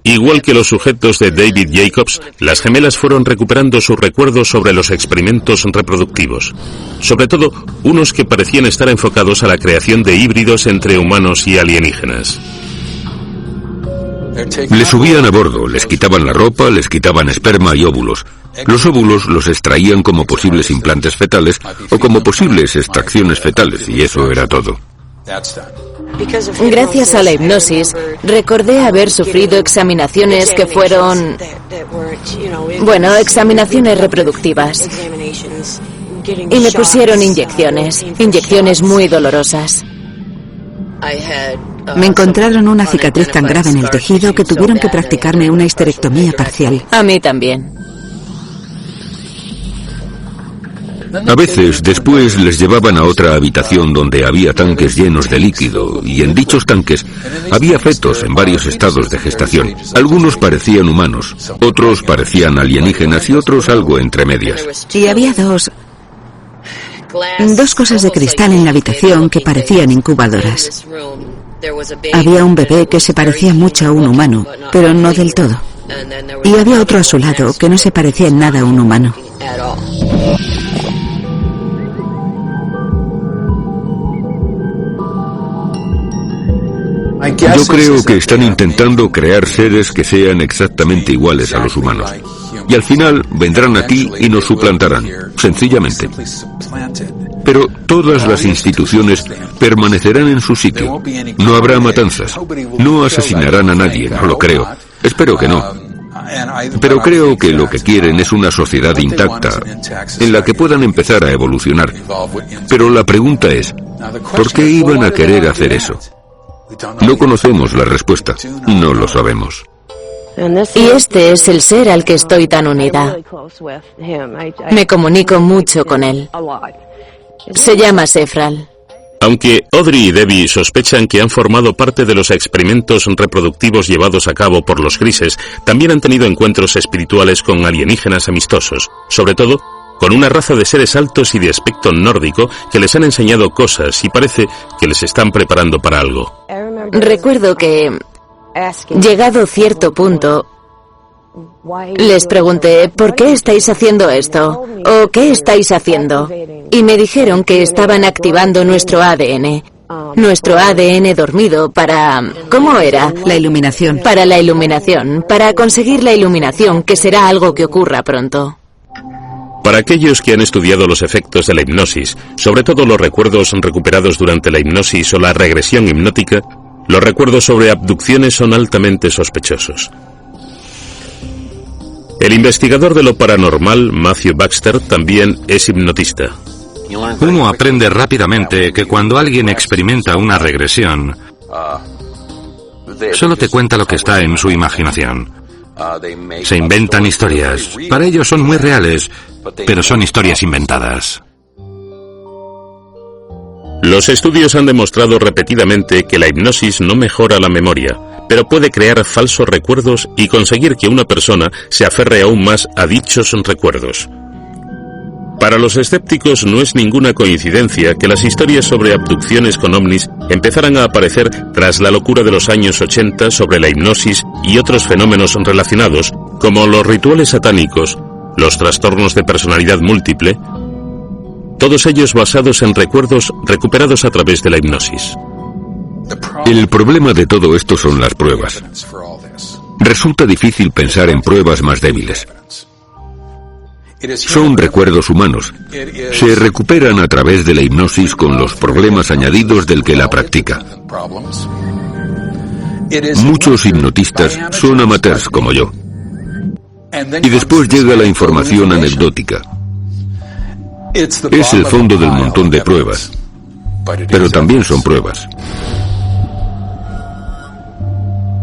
Igual que los sujetos de David Jacobs, las gemelas fueron recuperando sus recuerdos sobre los experimentos reproductivos, sobre todo unos que parecían estar enfocados a la creación de híbridos entre humanos y alienígenas. Les subían a bordo, les quitaban la ropa, les quitaban esperma y óvulos. Los óvulos los extraían como posibles implantes fetales o como posibles extracciones fetales, y eso era todo. Gracias a la hipnosis, recordé haber sufrido examinaciones que fueron... examinaciones reproductivas. Y me pusieron inyecciones muy dolorosas. Me encontraron una cicatriz tan grave en el tejido que tuvieron que practicarme una histerectomía parcial. A mí también. A veces, después, les llevaban a otra habitación donde había tanques llenos de líquido, y en dichos tanques había fetos en varios estados de gestación. Algunos parecían humanos, otros parecían alienígenas y otros algo entre medias. Y había dos cosas de cristal en la habitación que parecían incubadoras. Había un bebé que se parecía mucho a un humano, pero no del todo. Y había otro a su lado que no se parecía en nada a un humano. Yo creo que están intentando crear seres que sean exactamente iguales a los humanos. Y al final vendrán aquí y nos suplantarán, sencillamente. Pero todas las instituciones permanecerán en su sitio. No habrá matanzas. No asesinarán a nadie, no lo creo. Espero que no. Pero creo que lo que quieren es una sociedad intacta, en la que puedan empezar a evolucionar. Pero la pregunta es, ¿por qué iban a querer hacer eso? No conocemos la respuesta. No lo sabemos. Y este es el ser al que estoy tan unida. Me comunico mucho con él. Se llama Sefral. Aunque Audrey y Debbie sospechan que han formado parte de los experimentos reproductivos llevados a cabo por los grises, también han tenido encuentros espirituales con alienígenas amistosos, sobre todo con una raza de seres altos y de aspecto nórdico que les han enseñado cosas y parece que les están preparando para algo. Recuerdo que, llegado cierto punto, les pregunté, ¿por qué estáis haciendo esto? ¿O qué estáis haciendo? Y me dijeron que estaban activando nuestro ADN. Nuestro ADN dormido para... ¿Cómo era? La iluminación. Para la iluminación. Para conseguir la iluminación, que será algo que ocurra pronto. Para aquellos que han estudiado los efectos de la hipnosis, sobre todo los recuerdos recuperados durante la hipnosis o la regresión hipnótica, los recuerdos sobre abducciones son altamente sospechosos. El investigador de lo paranormal, Matthew Baxter, también es hipnotista. Uno aprende rápidamente que cuando alguien experimenta una regresión, solo te cuenta lo que está en su imaginación. Se inventan historias. Para ellos son muy reales, pero son historias inventadas. Los estudios han demostrado repetidamente que la hipnosis no mejora la memoria, pero puede crear falsos recuerdos y conseguir que una persona se aferre aún más a dichos recuerdos. Para los escépticos no es ninguna coincidencia que las historias sobre abducciones con ovnis empezaran a aparecer tras la locura de los años 80 sobre la hipnosis y otros fenómenos relacionados, como los rituales satánicos, los trastornos de personalidad múltiple, todos ellos basados en recuerdos recuperados a través de la hipnosis. El problema de todo esto son las pruebas. Resulta difícil pensar en pruebas más débiles. Son recuerdos humanos. Se recuperan a través de la hipnosis con los problemas añadidos del que la practica. Muchos hipnotistas son amateurs como yo. Y después llega la información anecdótica. Es el fondo del montón de pruebas. Pero también son pruebas.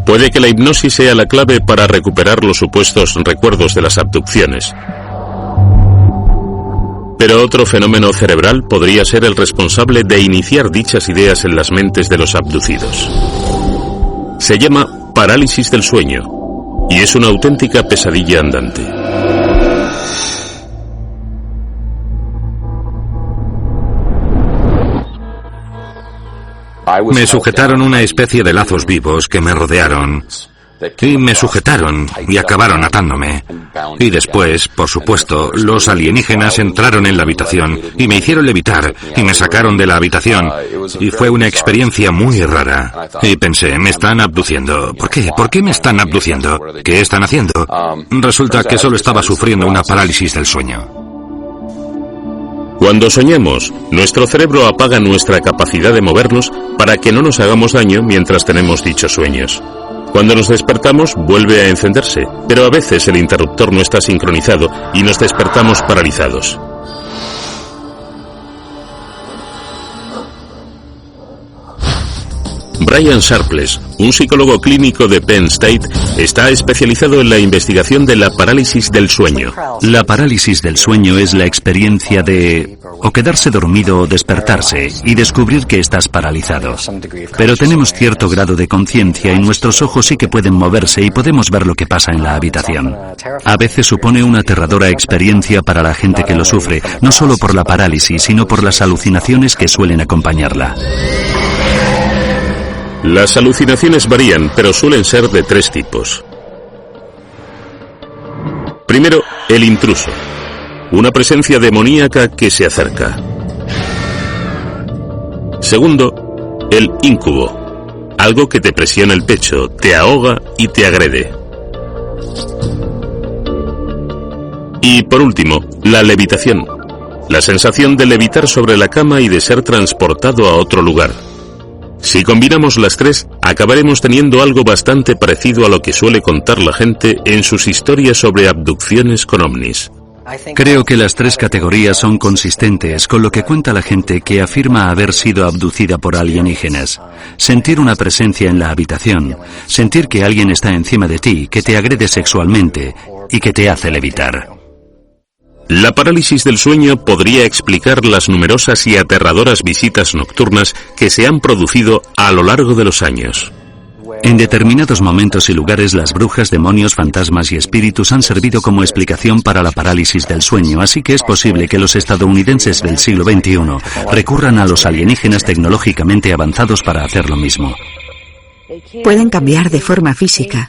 Puede que la hipnosis sea la clave para recuperar los supuestos recuerdos de las abducciones. Pero otro fenómeno cerebral podría ser el responsable de iniciar dichas ideas en las mentes de los abducidos. Se llama parálisis del sueño y es una auténtica pesadilla andante. Me sujetaron una especie de lazos vivos que me rodearon. Y me sujetaron y acabaron atándome. Y después, por supuesto, los alienígenas entraron en la habitación y me hicieron levitar y me sacaron de la habitación. Y fue una experiencia muy rara. Y pensé, me están abduciendo. ¿Por qué? ¿Por qué me están abduciendo? ¿Qué están haciendo? Resulta que solo estaba sufriendo una parálisis del sueño. Cuando soñamos, nuestro cerebro apaga nuestra capacidad de movernos para que no nos hagamos daño mientras tenemos dichos sueños. Cuando nos despertamos, vuelve a encenderse, pero a veces el interruptor no está sincronizado y nos despertamos paralizados. Brian Sharpless, un psicólogo clínico de Penn State, está especializado en la investigación de la parálisis del sueño. La parálisis del sueño es la experiencia de o quedarse dormido o despertarse y descubrir que estás paralizado. Pero tenemos cierto grado de conciencia y nuestros ojos sí que pueden moverse y podemos ver lo que pasa en la habitación. A veces supone una aterradora experiencia para la gente que lo sufre, no solo por la parálisis, sino por las alucinaciones que suelen acompañarla. Las alucinaciones varían, pero suelen ser de 3 tipos. Primero, el intruso. Una presencia demoníaca que se acerca. Segundo, el íncubo. Algo que te presiona el pecho, te ahoga y te agrede. Y por último, la levitación. La sensación de levitar sobre la cama y de ser transportado a otro lugar. Si combinamos las 3, acabaremos teniendo algo bastante parecido a lo que suele contar la gente en sus historias sobre abducciones con ovnis. Creo que las 3 categorías son consistentes con lo que cuenta la gente que afirma haber sido abducida por alienígenas. Sentir una presencia en la habitación, sentir que alguien está encima de ti, que te agrede sexualmente y que te hace levitar. La parálisis del sueño podría explicar las numerosas y aterradoras visitas nocturnas que se han producido a lo largo de los años. En determinados momentos y lugares, las brujas, demonios, fantasmas y espíritus han servido como explicación para la parálisis del sueño, así que es posible que los estadounidenses del siglo XXI recurran a los alienígenas tecnológicamente avanzados para hacer lo mismo. Pueden cambiar de forma física.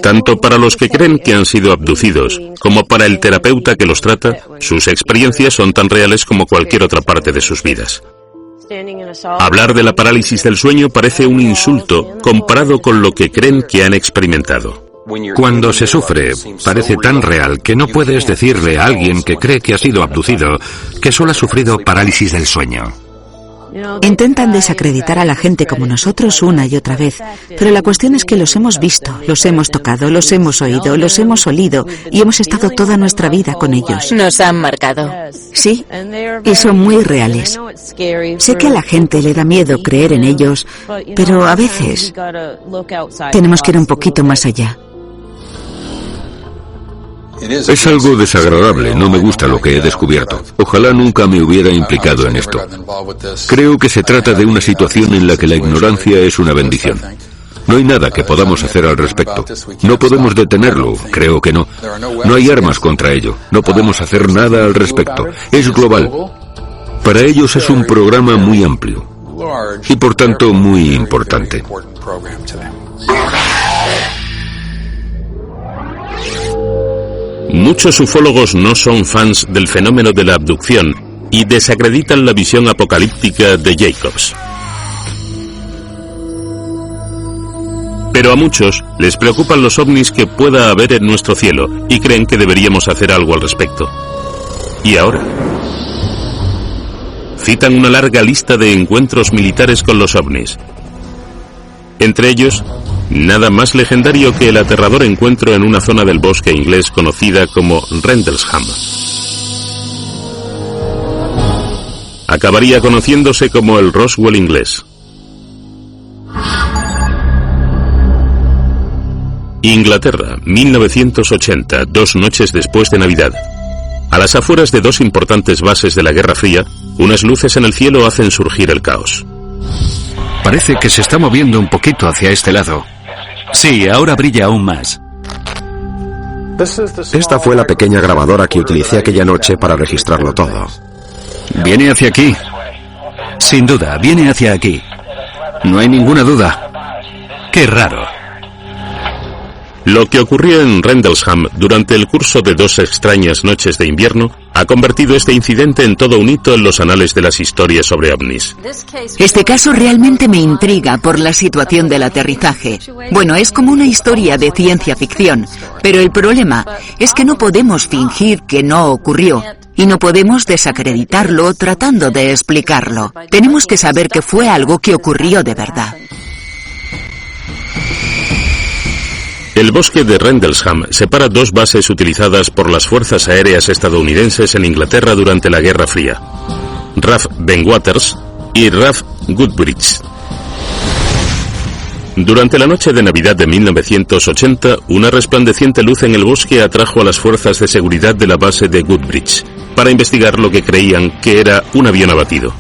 Tanto para los que creen que han sido abducidos, como para el terapeuta que los trata, sus experiencias son tan reales como cualquier otra parte de sus vidas. Hablar de la parálisis del sueño parece un insulto comparado con lo que creen que han experimentado. Cuando se sufre, parece tan real que no puedes decirle a alguien que cree que ha sido abducido que solo ha sufrido parálisis del sueño. Intentan desacreditar a la gente como nosotros una y otra vez, pero la cuestión es que los hemos visto, los hemos tocado, los hemos oído, los hemos olido y hemos estado toda nuestra vida con ellos. Nos han marcado. Sí, y son muy reales. Sé que a la gente le da miedo creer en ellos, pero a veces tenemos que ir un poquito más allá. Es algo desagradable, no me gusta lo que he descubierto. Ojalá nunca me hubiera implicado en esto. Creo que se trata de una situación en la que la ignorancia es una bendición. No hay nada que podamos hacer al respecto. No podemos detenerlo, creo que no. No hay armas contra ello. No podemos hacer nada al respecto. Es global. Para ellos es un programa muy amplio y por tanto muy importante. Muchos ufólogos no son fans del fenómeno de la abducción y desacreditan la visión apocalíptica de Jacobs. Pero a muchos les preocupan los ovnis que pueda haber en nuestro cielo y creen que deberíamos hacer algo al respecto. ¿Y ahora? Citan una larga lista de encuentros militares con los ovnis. Entre ellos, nada más legendario que el aterrador encuentro en una zona del bosque inglés conocida como Rendlesham. Acabaría conociéndose como el Roswell inglés. Inglaterra, 1980, 2 noches después de Navidad. A las afueras de 2 importantes bases de la Guerra Fría, unas luces en el cielo hacen surgir el caos. Parece que se está moviendo un poquito hacia este lado. Sí, ahora brilla aún más. Esta fue la pequeña grabadora que utilicé aquella noche para registrarlo todo. Viene hacia aquí. Sin duda, viene hacia aquí. No hay ninguna duda. Qué raro. Lo que ocurrió en Rendlesham durante el curso de 2 extrañas noches de invierno ha convertido este incidente en todo un hito en los anales de las historias sobre ovnis. Este caso realmente me intriga por la situación del aterrizaje. Bueno, es como una historia de ciencia ficción, pero el problema es que no podemos fingir que no ocurrió y no podemos desacreditarlo tratando de explicarlo. Tenemos que saber que fue algo que ocurrió de verdad. El bosque de Rendlesham separa 2 bases utilizadas por las fuerzas aéreas estadounidenses en Inglaterra durante la Guerra Fría: RAF Bentwaters y RAF Goodricke. Durante la noche de Navidad de 1980, una resplandeciente luz en el bosque atrajo a las fuerzas de seguridad de la base de Goodricke para investigar lo que creían que era un avión abatido.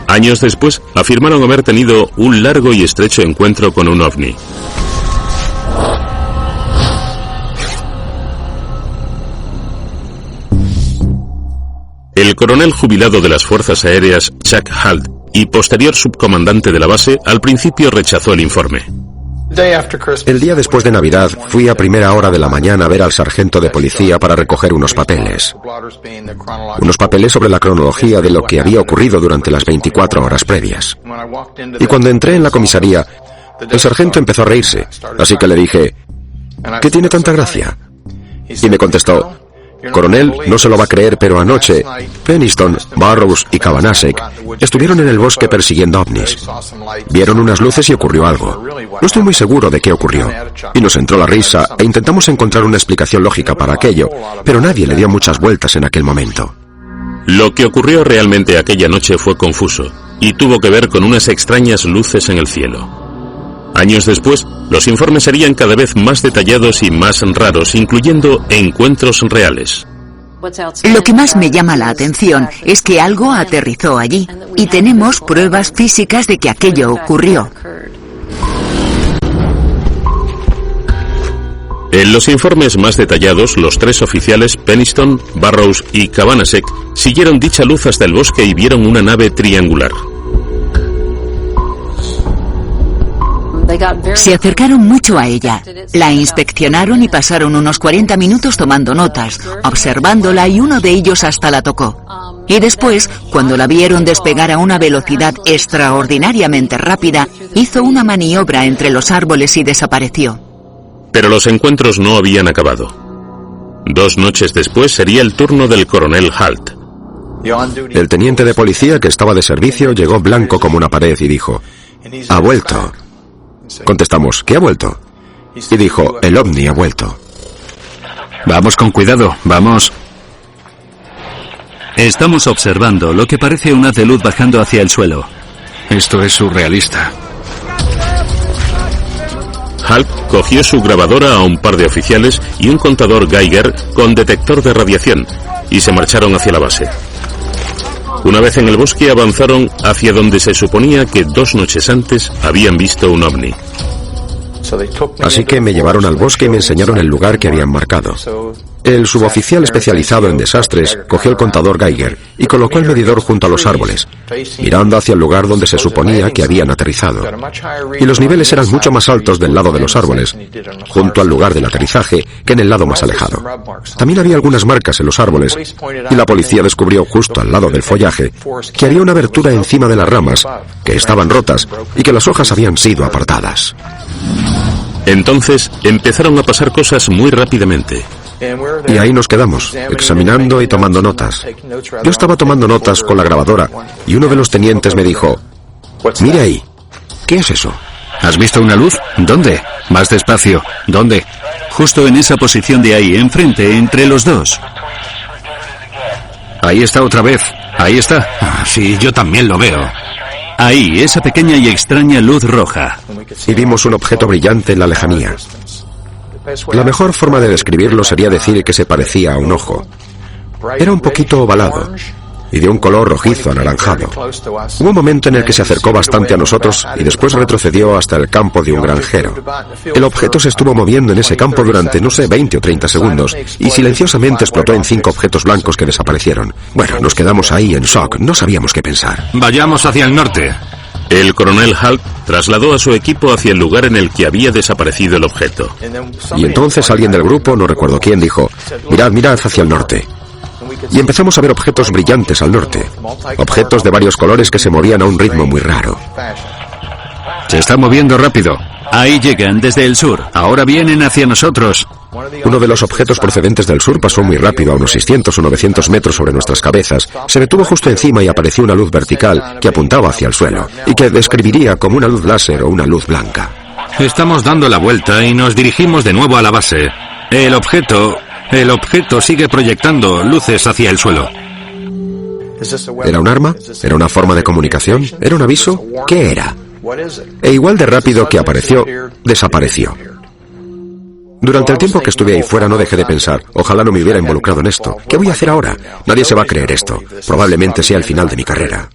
Años después, afirmaron haber tenido un largo y estrecho encuentro con un ovni. El coronel jubilado de las Fuerzas Aéreas, Chuck Halt, y posterior subcomandante de la base, al principio rechazó el informe. El día después de Navidad, fui a primera hora de la mañana a ver al sargento de policía para recoger unos papeles. Unos papeles sobre la cronología de lo que había ocurrido durante las 24 horas previas. Y cuando entré en la comisaría, el sargento empezó a reírse, así que le dije, ¿qué tiene tanta gracia? Y me contestó, coronel, no se lo va a creer, pero anoche Peniston, Burrows y Kavanasek estuvieron en el bosque persiguiendo ovnis. Vieron unas luces y ocurrió algo. No estoy muy seguro de qué ocurrió. Y nos entró la risa e intentamos encontrar una explicación lógica para aquello, pero nadie le dio muchas vueltas en aquel momento. Lo que ocurrió realmente aquella noche fue confuso y tuvo que ver con unas extrañas luces en el cielo. Años después, los informes serían cada vez más detallados y más raros, incluyendo encuentros reales. Lo que más me llama la atención es que algo aterrizó allí y tenemos pruebas físicas de que aquello ocurrió. En los informes más detallados, los 3 oficiales, Peniston, Burrows y Kavanasek, siguieron dicha luz hasta el bosque y vieron una nave triangular. Se acercaron mucho a ella, la inspeccionaron y pasaron unos 40 minutos tomando notas, observándola, y uno de ellos hasta la tocó. Y después, cuando la vieron despegar a una velocidad extraordinariamente rápida, hizo una maniobra entre los árboles y desapareció. Pero los encuentros no habían acabado. 2 noches después sería el turno del coronel Halt. El teniente de policía que estaba de servicio llegó blanco como una pared y dijo, «Ha vuelto». Contestamos, ¿qué ha vuelto? Y dijo, el ovni ha vuelto. Vamos con cuidado, vamos. Estamos observando lo que parece un haz de luz bajando hacia el suelo. Esto es surrealista. Halt cogió su grabadora a un par de oficiales y un contador Geiger con detector de radiación y se marcharon hacia la base. Una vez en el bosque avanzaron hacia donde se suponía que 2 noches antes habían visto un ovni. Así que me llevaron al bosque y me enseñaron el lugar que habían marcado. El suboficial especializado en desastres cogió el contador Geiger y colocó el medidor junto a los árboles, mirando hacia el lugar donde se suponía que habían aterrizado. Y los niveles eran mucho más altos del lado de los árboles, junto al lugar del aterrizaje, que en el lado más alejado. También había algunas marcas en los árboles, y la policía descubrió justo al lado del follaje que había una abertura encima de las ramas, que estaban rotas y que las hojas habían sido apartadas. Entonces empezaron a pasar cosas muy rápidamente. Y ahí nos quedamos, examinando y tomando notas. Yo estaba tomando notas con la grabadora y uno de los tenientes me dijo, «Mira ahí, ¿qué es eso?» ¿Has visto una luz? ¿Dónde? Más despacio. ¿Dónde? Justo en esa posición de ahí, enfrente, entre los dos. Ahí está otra vez. Ahí está. Sí, yo también lo veo. Ahí, esa pequeña y extraña luz roja. Y vimos un objeto brillante en la lejanía. La mejor forma de describirlo sería decir que se parecía a un ojo. Era un poquito ovalado y de un color rojizo anaranjado. Hubo un momento en el que se acercó bastante a nosotros y después retrocedió hasta el campo de un granjero. El objeto se estuvo moviendo en ese campo durante, no sé, 20 o 30 segundos y silenciosamente explotó en 5 objetos blancos que desaparecieron. Bueno, nos quedamos ahí en shock, no sabíamos qué pensar. Vayamos hacia el norte. El coronel Halt trasladó a su equipo hacia el lugar en el que había desaparecido el objeto. Y entonces alguien del grupo, no recuerdo quién, dijo: mirad, mirad hacia el norte. Y empezamos a ver objetos brillantes al norte. Objetos de varios colores que se movían a un ritmo muy raro. Se está moviendo rápido. Ahí llegan desde el sur. Ahora vienen hacia nosotros. Uno de los objetos procedentes del sur pasó muy rápido, a unos 600 o 900 metros sobre nuestras cabezas. Se detuvo justo encima y apareció una luz vertical que apuntaba hacia el suelo y que describiría como una luz láser o una luz blanca. Estamos dando la vuelta y nos dirigimos de nuevo a la base. El objeto sigue proyectando luces hacia el suelo. ¿Era un arma? ¿Era una forma de comunicación? ¿Era un aviso? ¿Qué era? E igual de rápido que apareció, desapareció. Durante el tiempo que estuve ahí fuera no dejé de pensar: ojalá no me hubiera involucrado en esto. ¿Qué voy a hacer ahora? Nadie se va a creer esto. Probablemente sea el final de mi carrera.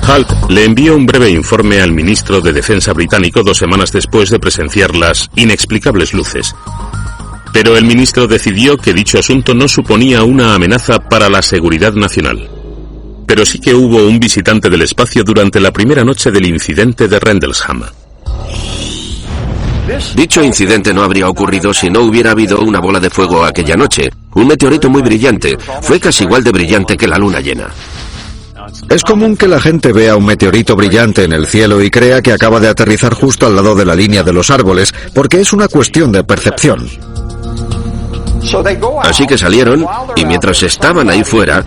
Halt le envió un breve informe al ministro de Defensa británico 2 semanas después de presenciar las inexplicables luces. Pero el ministro decidió que dicho asunto no suponía una amenaza para la seguridad nacional. Pero sí que hubo un visitante del espacio durante la primera noche del incidente de Rendlesham. Dicho incidente no habría ocurrido si no hubiera habido una bola de fuego aquella noche. Un meteorito muy brillante. Fue casi igual de brillante que la luna llena. Es común que la gente vea un meteorito brillante en el cielo y crea que acaba de aterrizar justo al lado de la línea de los árboles, porque es una cuestión de percepción. Así que salieron, y mientras estaban ahí fuera,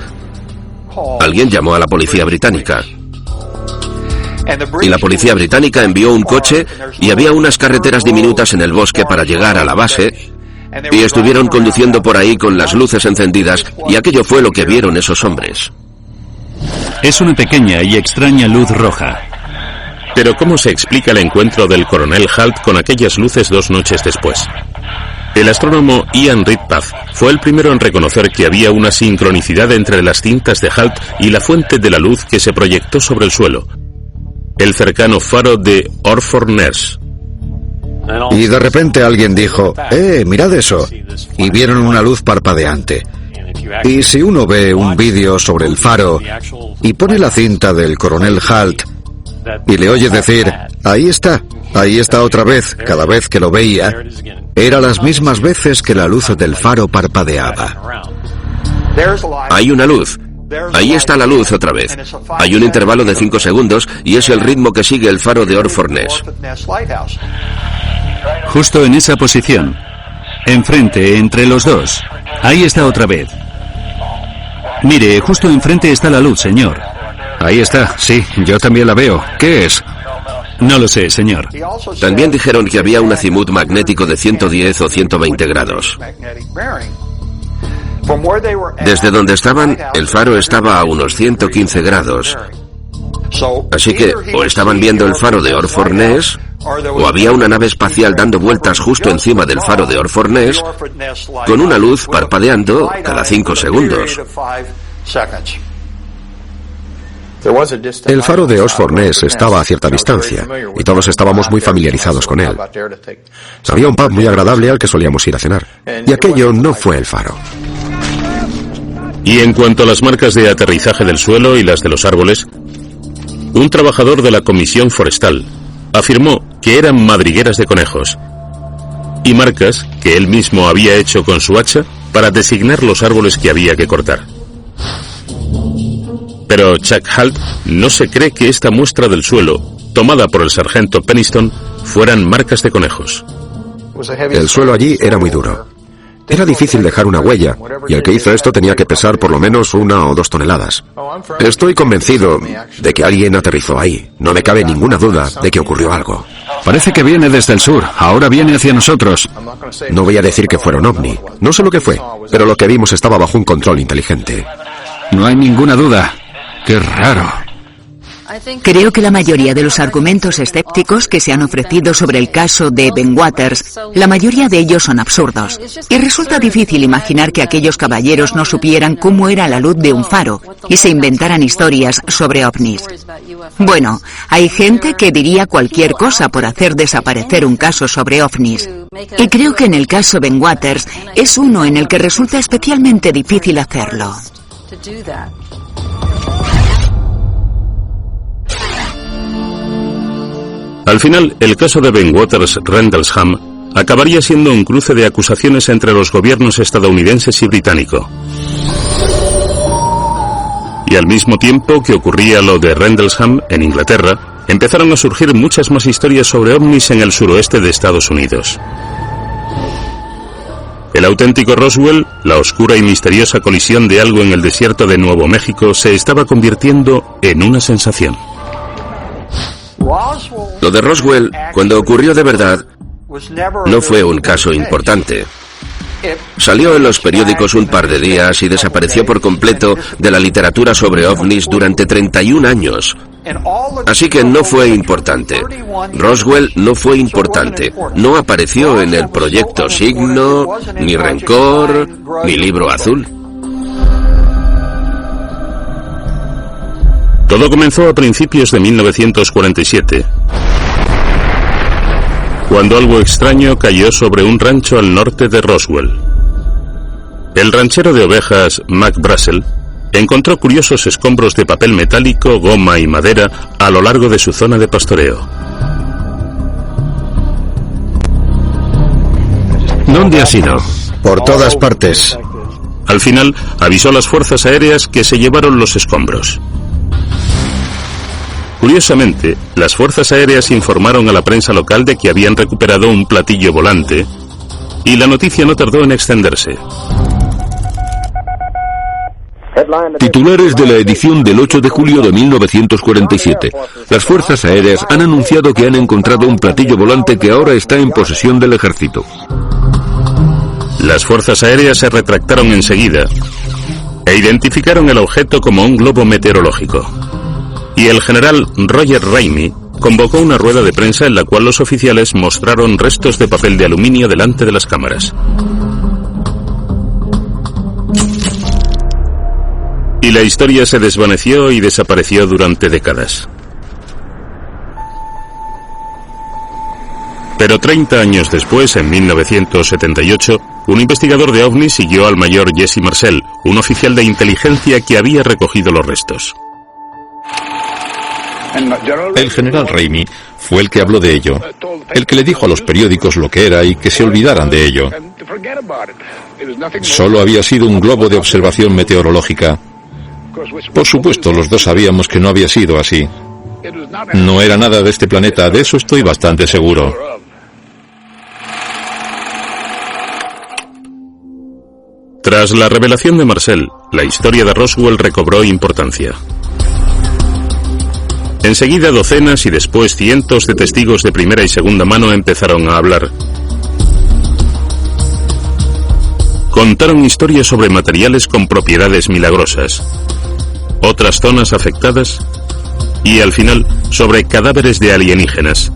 alguien llamó a la policía británica. Y la policía británica envió un coche y había unas carreteras diminutas en el bosque para llegar a la base, y estuvieron conduciendo por ahí con las luces encendidas, y aquello fue lo que vieron esos hombres. Es una pequeña y extraña luz roja. Pero ¿cómo se explica el encuentro del coronel Halt con aquellas luces 2 noches después? El astrónomo Ian Ridpath fue el primero en reconocer que había una sincronicidad entre las cintas de Halt y la fuente de la luz que se proyectó sobre el suelo, el cercano faro de Orford-Ness. Y de repente alguien dijo: mirad eso. Y vieron una luz parpadeante. Y si uno ve un vídeo sobre el faro y pone la cinta del coronel Halt y le oye decir: ahí está otra vez, cada vez que lo veía, era las mismas veces que la luz del faro parpadeaba. Hay una luz. Ahí está la luz otra vez. Hay un intervalo de 5 segundos y es el ritmo que sigue el faro de Orford-Ness. Justo en esa posición. Enfrente, entre los dos. Ahí está otra vez. Mire, justo enfrente está la luz, señor. Ahí está, sí, yo también la veo. ¿Qué es? No lo sé, señor. También dijeron que había un azimut magnético de 110 o 120 grados. Desde donde estaban, el faro estaba a unos 115 grados. Así que o estaban viendo el faro de Orford-Ness, o había una nave espacial dando vueltas justo encima del faro de Orford-Ness, con una luz parpadeando cada 5 segundos. El faro de Orford-Ness estaba a cierta distancia, y todos estábamos muy familiarizados con él. Había un pub muy agradable al que solíamos ir a cenar, y aquello no fue el faro. Y en cuanto a las marcas de aterrizaje del suelo y las de los árboles, un trabajador de la Comisión Forestal afirmó que eran madrigueras de conejos y marcas que él mismo había hecho con su hacha para designar los árboles que había que cortar. Pero Chuck Halt no se cree que esta muestra del suelo, tomada por el sargento Penniston, fueran marcas de conejos. El suelo allí era muy duro. Era difícil dejar una huella, y el que hizo esto tenía que pesar por lo menos 1 o 2 toneladas. Estoy convencido de que alguien aterrizó ahí. No me cabe ninguna duda de que ocurrió algo. Parece que viene desde el sur. Ahora viene hacia nosotros. No voy a decir que fuera un ovni. No sé lo que fue, pero lo que vimos estaba bajo un control inteligente. No hay ninguna duda. ¡Qué raro! Creo que la mayoría de los argumentos escépticos que se han ofrecido sobre el caso de Ben Waters, la mayoría de ellos son absurdos. Y resulta difícil imaginar que aquellos caballeros no supieran cómo era la luz de un faro y se inventaran historias sobre ovnis. Bueno, hay gente que diría cualquier cosa por hacer desaparecer un caso sobre ovnis. Y creo que en el caso Ben Waters es uno en el que resulta especialmente difícil hacerlo. Al final, el caso de Ben Waters Rendlesham acabaría siendo un cruce de acusaciones entre los gobiernos estadounidenses y británico. Y al mismo tiempo que ocurría lo de Rendlesham en Inglaterra, empezaron a surgir muchas más historias sobre ovnis en el suroeste de Estados Unidos. El auténtico Roswell, la oscura y misteriosa colisión de algo en el desierto de Nuevo México, se estaba convirtiendo en una sensación. Lo de Roswell, cuando ocurrió de verdad, no fue un caso importante. Salió en los periódicos un par de días y desapareció por completo de la literatura sobre ovnis durante 31 años. Así que no fue importante. Roswell no fue importante. No apareció en el proyecto Signo, ni Rencor, ni Libro Azul. Todo comenzó a principios de 1947, cuando algo extraño cayó sobre un rancho al norte de Roswell. El ranchero de ovejas, Mac Brazel, encontró curiosos escombros de papel metálico, goma y madera a lo largo de su zona de pastoreo. ¿Dónde ha sido? Por todas partes. Al final, avisó a las fuerzas aéreas que se llevaron los escombros. Curiosamente, las fuerzas aéreas informaron a la prensa local de que habían recuperado un platillo volante, y la noticia no tardó en extenderse. Titulares de la edición del 8 de julio de 1947. Las fuerzas aéreas han anunciado que han encontrado un platillo volante que ahora está en posesión del ejército. Las fuerzas aéreas se retractaron enseguida e identificaron el objeto como un globo meteorológico. Y el general Roger Ramey convocó una rueda de prensa en la cual los oficiales mostraron restos de papel de aluminio delante de las cámaras. Y la historia se desvaneció y desapareció durante décadas. Pero 30 años después, en 1978, un investigador de ovnis siguió al mayor Jesse Marcel, un oficial de inteligencia que había recogido los restos. El general Ramey fue el que habló de ello, el que le dijo a los periódicos lo que era y que se olvidaran de ello. Solo había sido un globo de observación meteorológica. Por supuesto, los dos sabíamos que no había sido así. No era nada de este planeta, de eso estoy bastante seguro. Tras la revelación de Marcel, la historia de Roswell recobró importancia. Enseguida docenas y después cientos de testigos de primera y segunda mano empezaron a hablar. Contaron historias sobre materiales con propiedades milagrosas, otras zonas afectadas y al final sobre cadáveres de alienígenas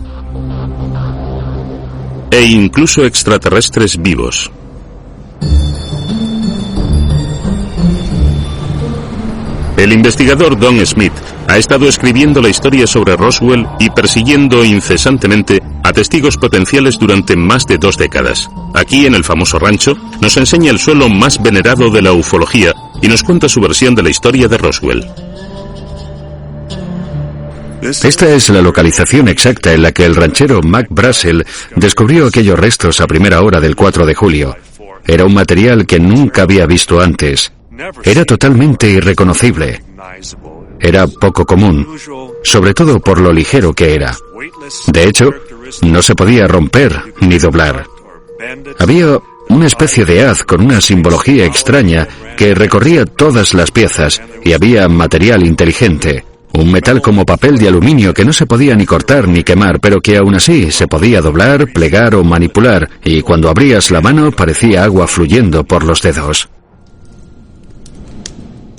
e incluso extraterrestres vivos. El investigador Don Smith ha estado escribiendo la historia sobre Roswell y persiguiendo incesantemente a testigos potenciales durante más de 2 décadas. Aquí, en el famoso rancho, nos enseña el suelo más venerado de la ufología y nos cuenta su versión de la historia de Roswell. Esta es la localización exacta en la que el ranchero Mac Brazel descubrió aquellos restos a primera hora del 4 de julio. Era un material que nunca había visto antes. Era totalmente irreconocible. Era poco común, sobre todo por lo ligero que era. De hecho, no se podía romper ni doblar. Había una especie de haz con una simbología extraña que recorría todas las piezas y había material inteligente. Un metal como papel de aluminio que no se podía ni cortar ni quemar, pero que aún así se podía doblar, plegar o manipular, y cuando abrías la mano parecía agua fluyendo por los dedos.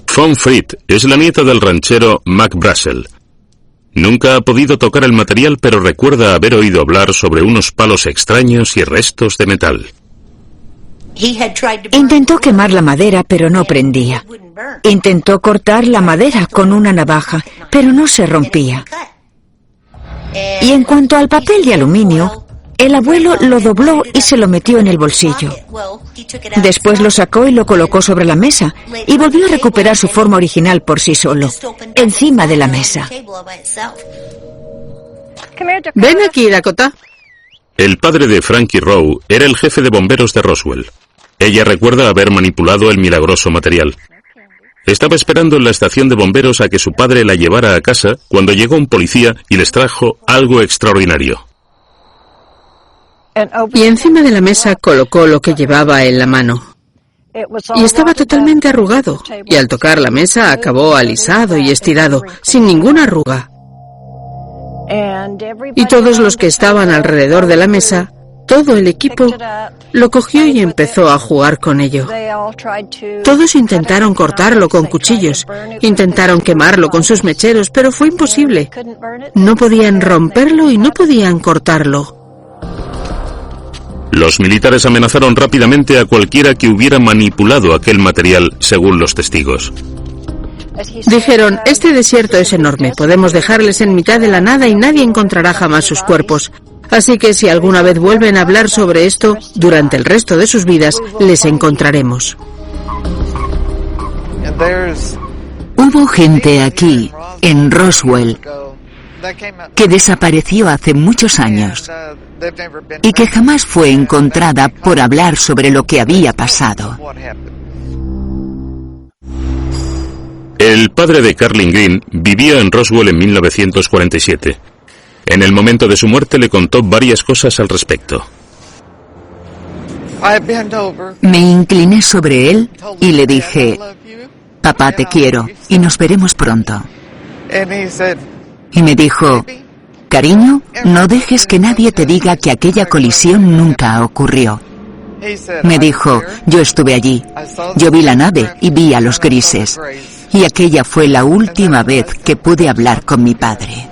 Fawn Fried es la nieta del ranchero Mac Brazel. Nunca ha podido tocar el material, pero recuerda haber oído hablar sobre unos palos extraños y restos de metal. Intentó quemar la madera, pero no prendía. Intentó cortar la madera con una navaja, pero no se rompía. Y en cuanto al papel de aluminio, el abuelo lo dobló y se lo metió en el bolsillo. Después lo sacó y lo colocó sobre la mesa y volvió a recuperar su forma original por sí solo, encima de la mesa. Ven aquí, Dakota. El padre de Frankie Rowe era el jefe de bomberos de Roswell. Ella recuerda haber manipulado el milagroso material. Estaba esperando en la estación de bomberos a que su padre la llevara a casa cuando llegó un policía y les trajo algo extraordinario. Y encima de la mesa colocó lo que llevaba en la mano. Y estaba totalmente arrugado. Y al tocar la mesa acabó alisado y estirado, sin ninguna arruga. Y todos los que estaban alrededor de la mesa, todo el equipo, lo cogió y empezó a jugar con ello. Todos intentaron cortarlo con cuchillos, intentaron quemarlo con sus mecheros, pero fue imposible. No podían romperlo y no podían cortarlo. Los militares amenazaron rápidamente a cualquiera que hubiera manipulado aquel material, según los testigos. Dijeron, este desierto es enorme, podemos dejarles en mitad de la nada y nadie encontrará jamás sus cuerpos. Así que si alguna vez vuelven a hablar sobre esto, durante el resto de sus vidas, les encontraremos. Hubo gente aquí, en Roswell, que desapareció hace muchos años y que jamás fue encontrada por hablar sobre lo que había pasado. El padre de Carlin Green vivía en Roswell en 1947. En el momento de su muerte le contó varias cosas al respecto. Me incliné sobre él y le dije, papá, te quiero y nos veremos pronto. Y me dijo, cariño, no dejes que nadie te diga que aquella colisión nunca ocurrió. Me dijo, yo estuve allí, yo vi la nave y vi a los grises, y aquella fue la última vez que pude hablar con mi padre.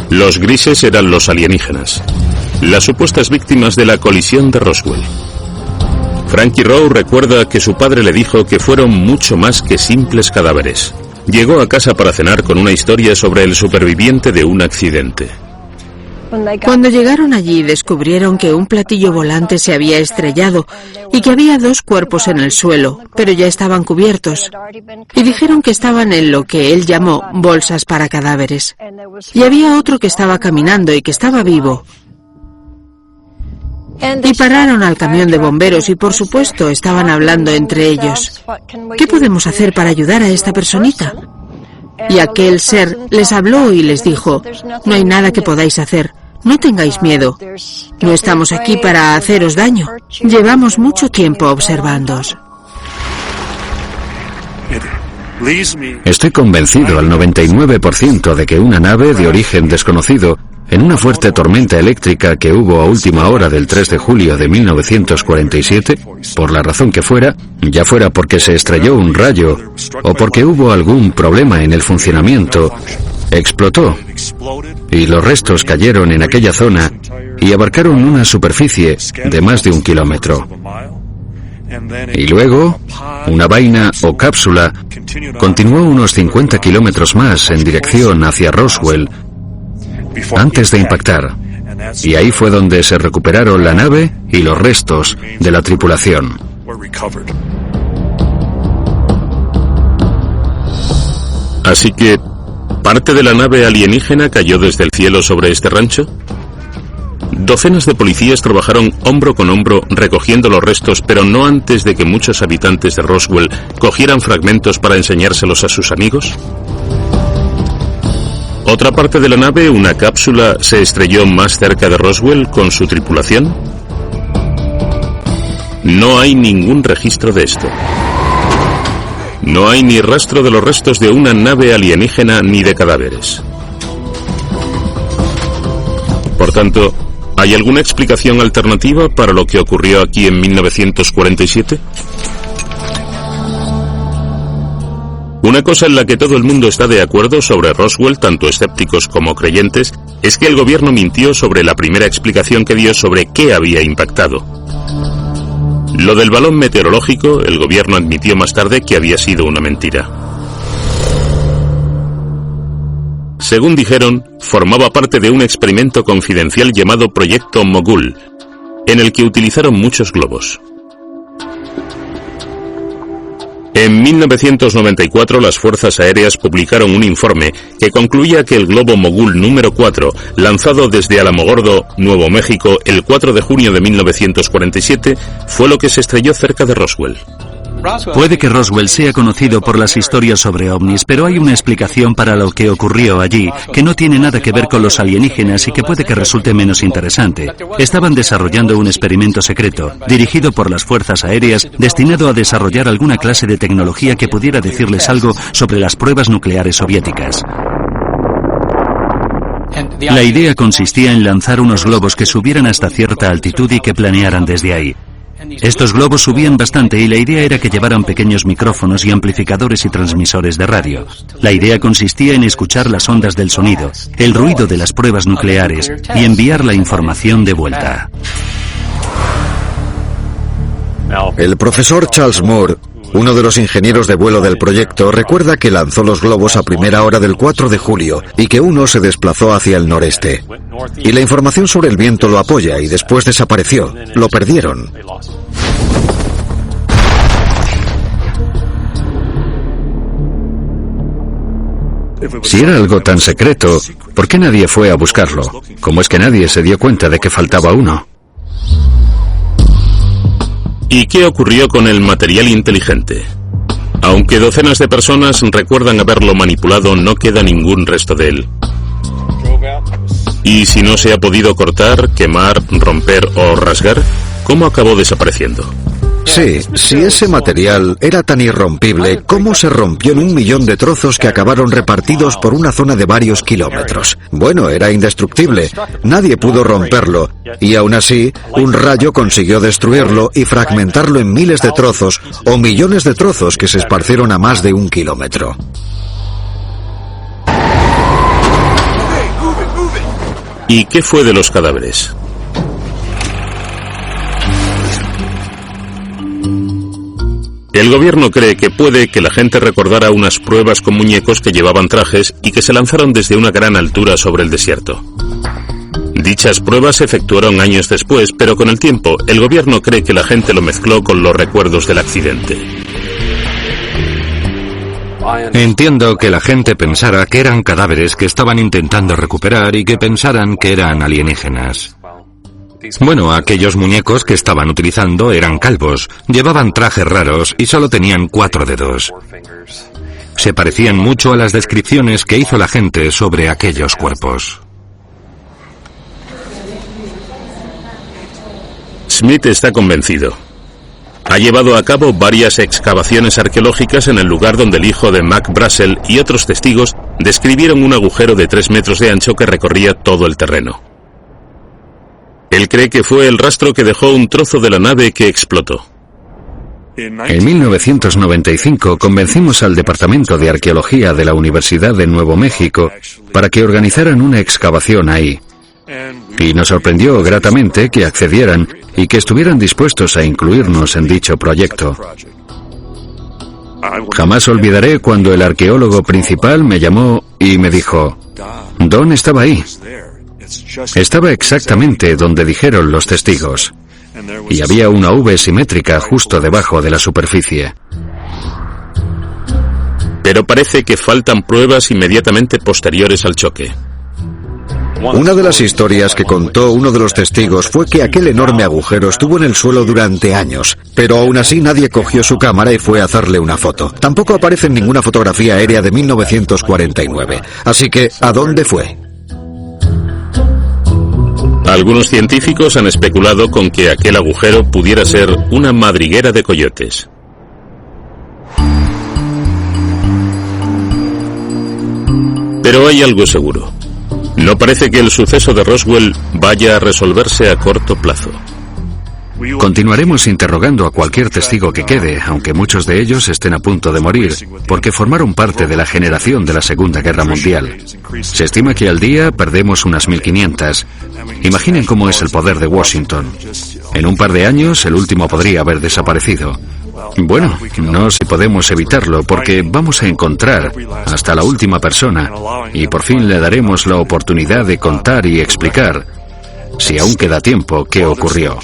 Los grises eran los alienígenas, las supuestas víctimas de la colisión de Roswell. Frankie Rowe recuerda que su padre le dijo que fueron mucho más que simples cadáveres. Llegó a casa para cenar con una historia sobre el superviviente de un accidente. Cuando llegaron allí descubrieron que un platillo volante se había estrellado y que había 2 cuerpos en el suelo, pero ya estaban cubiertos. Y dijeron que estaban en lo que él llamó bolsas para cadáveres. Y había otro que estaba caminando y que estaba vivo. Y pararon al camión de bomberos y por supuesto estaban hablando entre ellos. ¿Qué podemos hacer para ayudar a esta personita? Y aquel ser les habló y les dijo, no hay nada que podáis hacer, no tengáis miedo, no estamos aquí para haceros daño, llevamos mucho tiempo observándoos. Estoy convencido al 99% de que una nave de origen desconocido, en una fuerte tormenta eléctrica que hubo a última hora del 3 de julio de 1947, por la razón que fuera, ya fuera porque se estrelló un rayo o porque hubo algún problema en el funcionamiento, explotó y los restos cayeron en aquella zona y abarcaron una superficie de más de 1 kilómetro. Y luego, una vaina o cápsula continuó unos 50 kilómetros más en dirección hacia Roswell antes de impactar, y ahí fue donde se recuperaron la nave y los restos de la tripulación. Así que, ¿parte de la nave alienígena cayó desde el cielo sobre este rancho? Docenas de policías trabajaron hombro con hombro recogiendo los restos, pero no antes de que muchos habitantes de Roswell cogieran fragmentos para enseñárselos a sus amigos. ¿Otra parte de la nave, una cápsula, se estrelló más cerca de Roswell con su tripulación? No hay ningún registro de esto. No hay ni rastro de los restos de una nave alienígena ni de cadáveres. Por tanto, ¿hay alguna explicación alternativa para lo que ocurrió aquí en 1947? Una cosa en la que todo el mundo está de acuerdo sobre Roswell, tanto escépticos como creyentes, es que el gobierno mintió sobre la primera explicación que dio sobre qué había impactado. Lo del balón meteorológico, el gobierno admitió más tarde que había sido una mentira. Según dijeron, formaba parte de un experimento confidencial llamado Proyecto Mogul, en el que utilizaron muchos globos. En 1994 las Fuerzas Aéreas publicaron un informe que concluía que el globo Mogul número 4, lanzado desde Alamogordo, Nuevo México, el 4 de junio de 1947, fue lo que se estrelló cerca de Roswell. Puede que Roswell sea conocido por las historias sobre ovnis, pero hay una explicación para lo que ocurrió allí, que no tiene nada que ver con los alienígenas y que puede que resulte menos interesante. Estaban desarrollando un experimento secreto, dirigido por las Fuerzas Aéreas, destinado a desarrollar alguna clase de tecnología que pudiera decirles algo sobre las pruebas nucleares soviéticas. La idea consistía en lanzar unos globos que subieran hasta cierta altitud y que planearan desde ahí. Estos globos subían bastante y la idea era que llevaran pequeños micrófonos y amplificadores y transmisores de radio. La idea consistía en escuchar las ondas del sonido, el ruido de las pruebas nucleares y enviar la información de vuelta. El profesor Charles Moore, uno de los ingenieros de vuelo del proyecto, recuerda que lanzó los globos a primera hora del 4 de julio y que uno se desplazó hacia el noreste. Y la información sobre el viento lo apoya y después desapareció. Lo perdieron. Si era algo tan secreto, ¿por qué nadie fue a buscarlo? ¿Cómo es que nadie se dio cuenta de que faltaba uno? ¿Y qué ocurrió con el material inteligente? Aunque docenas de personas recuerdan haberlo manipulado, no queda ningún resto de él. ¿Y si no se ha podido cortar, quemar, romper o rasgar? ¿Cómo acabó desapareciendo? Sí, si ese material era tan irrompible, ¿cómo se rompió en 1 millón de trozos que acabaron repartidos por una zona de varios kilómetros? Bueno, era indestructible. Nadie pudo romperlo. Y aún así, un rayo consiguió destruirlo y fragmentarlo en miles de trozos o millones de trozos que se esparcieron a más de 1 kilómetro. ¿Y qué fue de los cadáveres? El gobierno cree que puede que la gente recordara unas pruebas con muñecos que llevaban trajes y que se lanzaron desde una gran altura sobre el desierto. Dichas pruebas se efectuaron años después, pero con el tiempo el gobierno cree que la gente lo mezcló con los recuerdos del accidente. Entiendo que la gente pensara que eran cadáveres que estaban intentando recuperar y que pensaran que eran alienígenas. Bueno, aquellos muñecos que estaban utilizando eran calvos, llevaban trajes raros y solo tenían 4 dedos. Se parecían mucho a las descripciones que hizo la gente sobre aquellos cuerpos. Smith está convencido. Ha llevado a cabo varias excavaciones arqueológicas en el lugar donde el hijo de Mac Brazel y otros testigos describieron un agujero de 3 metros de ancho que recorría todo el terreno. Él cree que fue el rastro que dejó un trozo de la nave que explotó. En 1995 convencimos al Departamento de Arqueología de la Universidad de Nuevo México para que organizaran una excavación ahí. Y nos sorprendió gratamente que accedieran y que estuvieran dispuestos a incluirnos en dicho proyecto. Jamás olvidaré cuando el arqueólogo principal me llamó y me dijo: Don estaba ahí. Estaba exactamente donde dijeron los testigos. Y había una V simétrica justo debajo de la superficie. Pero parece que faltan pruebas inmediatamente posteriores al choque. Una de las historias que contó uno de los testigos fue que aquel enorme agujero estuvo en el suelo durante años, pero aún así nadie cogió su cámara y fue a hacerle una foto. Tampoco aparece en ninguna fotografía aérea de 1949. Así que, ¿a dónde fue? Algunos científicos han especulado con que aquel agujero pudiera ser una madriguera de coyotes. Pero hay algo seguro. No parece que el suceso de Roswell vaya a resolverse a corto plazo. Continuaremos interrogando a cualquier testigo que quede, aunque muchos de ellos estén a punto de morir, porque formaron parte de la generación de la Segunda Guerra Mundial. Se estima que al día perdemos unas 1500. Imaginen cómo es el poder de Washington. En un par de años el último podría haber desaparecido. Bueno, no si podemos evitarlo, porque vamos a encontrar hasta la última persona y por fin le daremos la oportunidad de contar y explicar, si aún queda tiempo, qué ocurrió.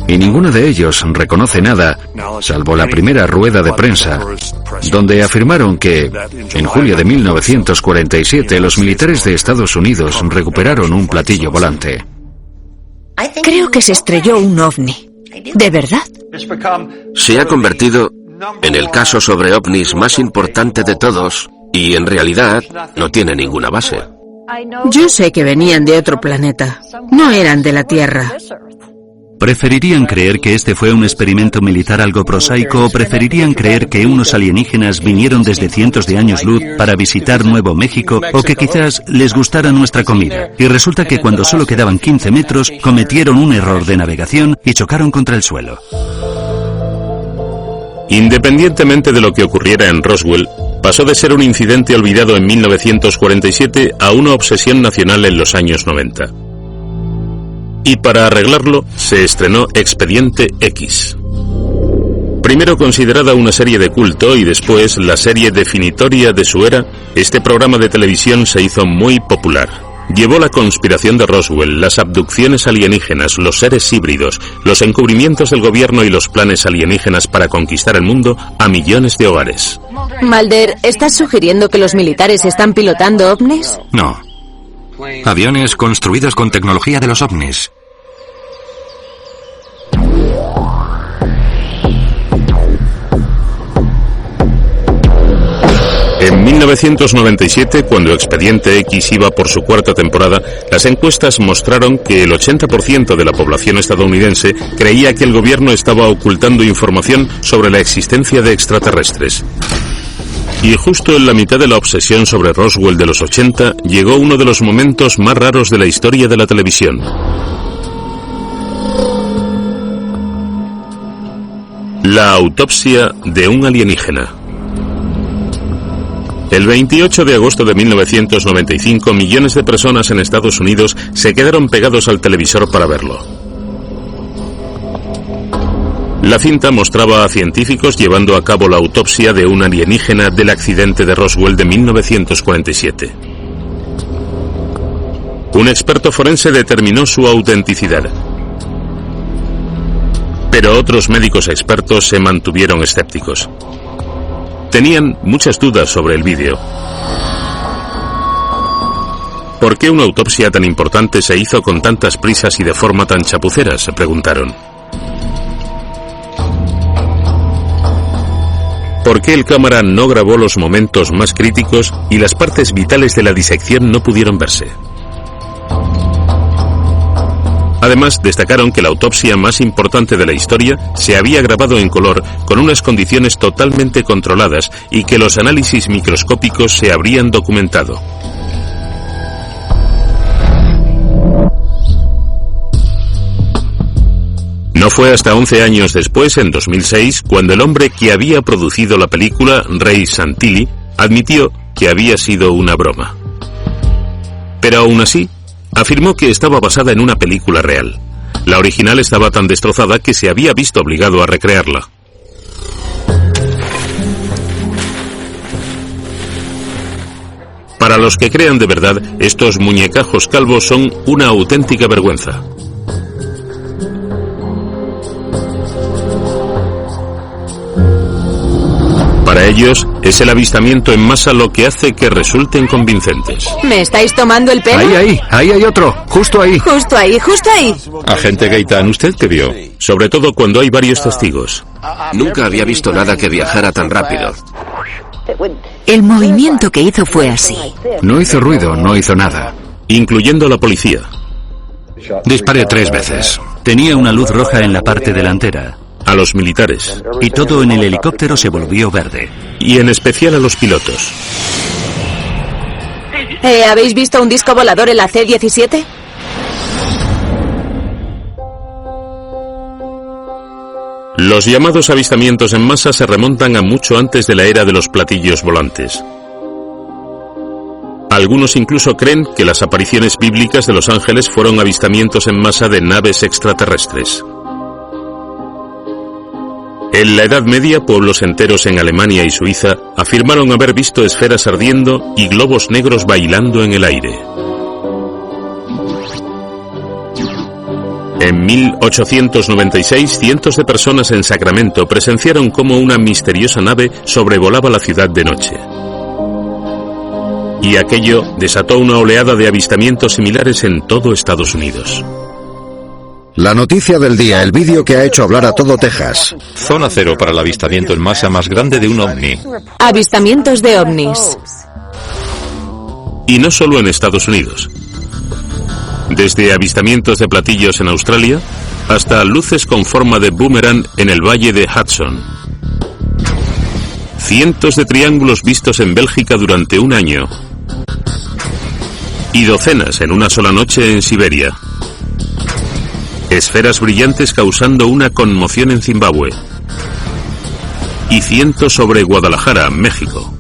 Y ninguno de ellos reconoce nada, salvo la primera rueda de prensa, donde afirmaron que, en julio de 1947, los militares de Estados Unidos recuperaron un platillo volante. Creo que se estrelló un ovni. ¿De verdad? Se ha convertido en el caso sobre ovnis más importante de todos y en realidad no tiene ninguna base. Yo sé que venían de otro planeta. No eran de la Tierra. ¿Preferirían creer que este fue un experimento militar algo prosaico o preferirían creer que unos alienígenas vinieron desde cientos de años luz para visitar Nuevo México o que quizás les gustara nuestra comida? Y resulta que cuando solo quedaban 15 metros cometieron un error de navegación y chocaron contra el suelo. Independientemente de lo que ocurriera en Roswell, pasó de ser un incidente olvidado en 1947 a una obsesión nacional en los años 90. Y para arreglarlo, se estrenó Expediente X. Primero considerada una serie de culto y después la serie definitoria de su era, este programa de televisión se hizo muy popular. Llevó la conspiración de Roswell, las abducciones alienígenas, los seres híbridos, los encubrimientos del gobierno y los planes alienígenas para conquistar el mundo a millones de hogares. Mulder, ¿estás sugiriendo que los militares están pilotando ovnis? No. Aviones construidos con tecnología de los ovnis. En 1997, cuando Expediente X iba por su cuarta temporada, las encuestas mostraron que el 80% de la población estadounidense creía que el gobierno estaba ocultando información sobre la existencia de extraterrestres. Y justo en la mitad de la obsesión sobre Roswell de los 80, llegó uno de los momentos más raros de la historia de la televisión. La autopsia de un alienígena. El 28 de agosto de 1995, millones de personas en Estados Unidos se quedaron pegados al televisor para verlo. La cinta mostraba a científicos llevando a cabo la autopsia de un alienígena del accidente de Roswell de 1947. Un experto forense determinó su autenticidad, pero otros médicos expertos se mantuvieron escépticos. Tenían muchas dudas sobre el vídeo. ¿Por qué una autopsia tan importante se hizo con tantas prisas y de forma tan chapucera?, se preguntaron. ¿Por qué el cámara no grabó los momentos más críticos y las partes vitales de la disección no pudieron verse? Además, destacaron que la autopsia más importante de la historia se había grabado en color con unas condiciones totalmente controladas y que los análisis microscópicos se habrían documentado. No fue hasta 11 años después, en 2006, cuando el hombre que había producido la película, Ray Santilli, admitió que había sido una broma. Pero aún así, afirmó que estaba basada en una película real. La original estaba tan destrozada que se había visto obligado a recrearla. Para los que crean de verdad, estos muñecajos calvos son una auténtica vergüenza. Para ellos, es el avistamiento en masa lo que hace que resulten convincentes. ¿Me estáis tomando el pelo? Ahí hay otro, justo ahí. Justo ahí, justo ahí. Agente Gaitán, ¿usted qué vio? Sobre todo cuando hay varios testigos. Nunca había visto nada que viajara tan rápido. El movimiento que hizo fue así. No hizo ruido, no hizo nada. Incluyendo la policía. Disparé 3 veces. Tenía una luz roja en la parte delantera. A los militares. Y todo en el helicóptero se volvió verde. Y en especial a los pilotos. ¿Habéis visto un disco volador en la C-17? Los llamados avistamientos en masa se remontan a mucho antes de la era de los platillos volantes. Algunos incluso creen que las apariciones bíblicas de los ángeles fueron avistamientos en masa de naves extraterrestres. En la Edad Media, pueblos enteros en Alemania y Suiza afirmaron haber visto esferas ardiendo y globos negros bailando en el aire. En 1896, cientos de personas en Sacramento presenciaron cómo una misteriosa nave sobrevolaba la ciudad de noche. Y aquello desató una oleada de avistamientos similares en todo Estados Unidos. La noticia del día, el vídeo que ha hecho hablar a todo Texas. Zona cero para el avistamiento en masa más grande de un ovni. Avistamientos de ovnis. Y no solo en Estados Unidos. Desde avistamientos de platillos en Australia hasta luces con forma de boomerang en el valle de Hudson. Cientos de triángulos vistos en Bélgica durante un año. Y docenas en una sola noche en Siberia. Esferas brillantes causando una conmoción en Zimbabue. Y cientos sobre Guadalajara, México.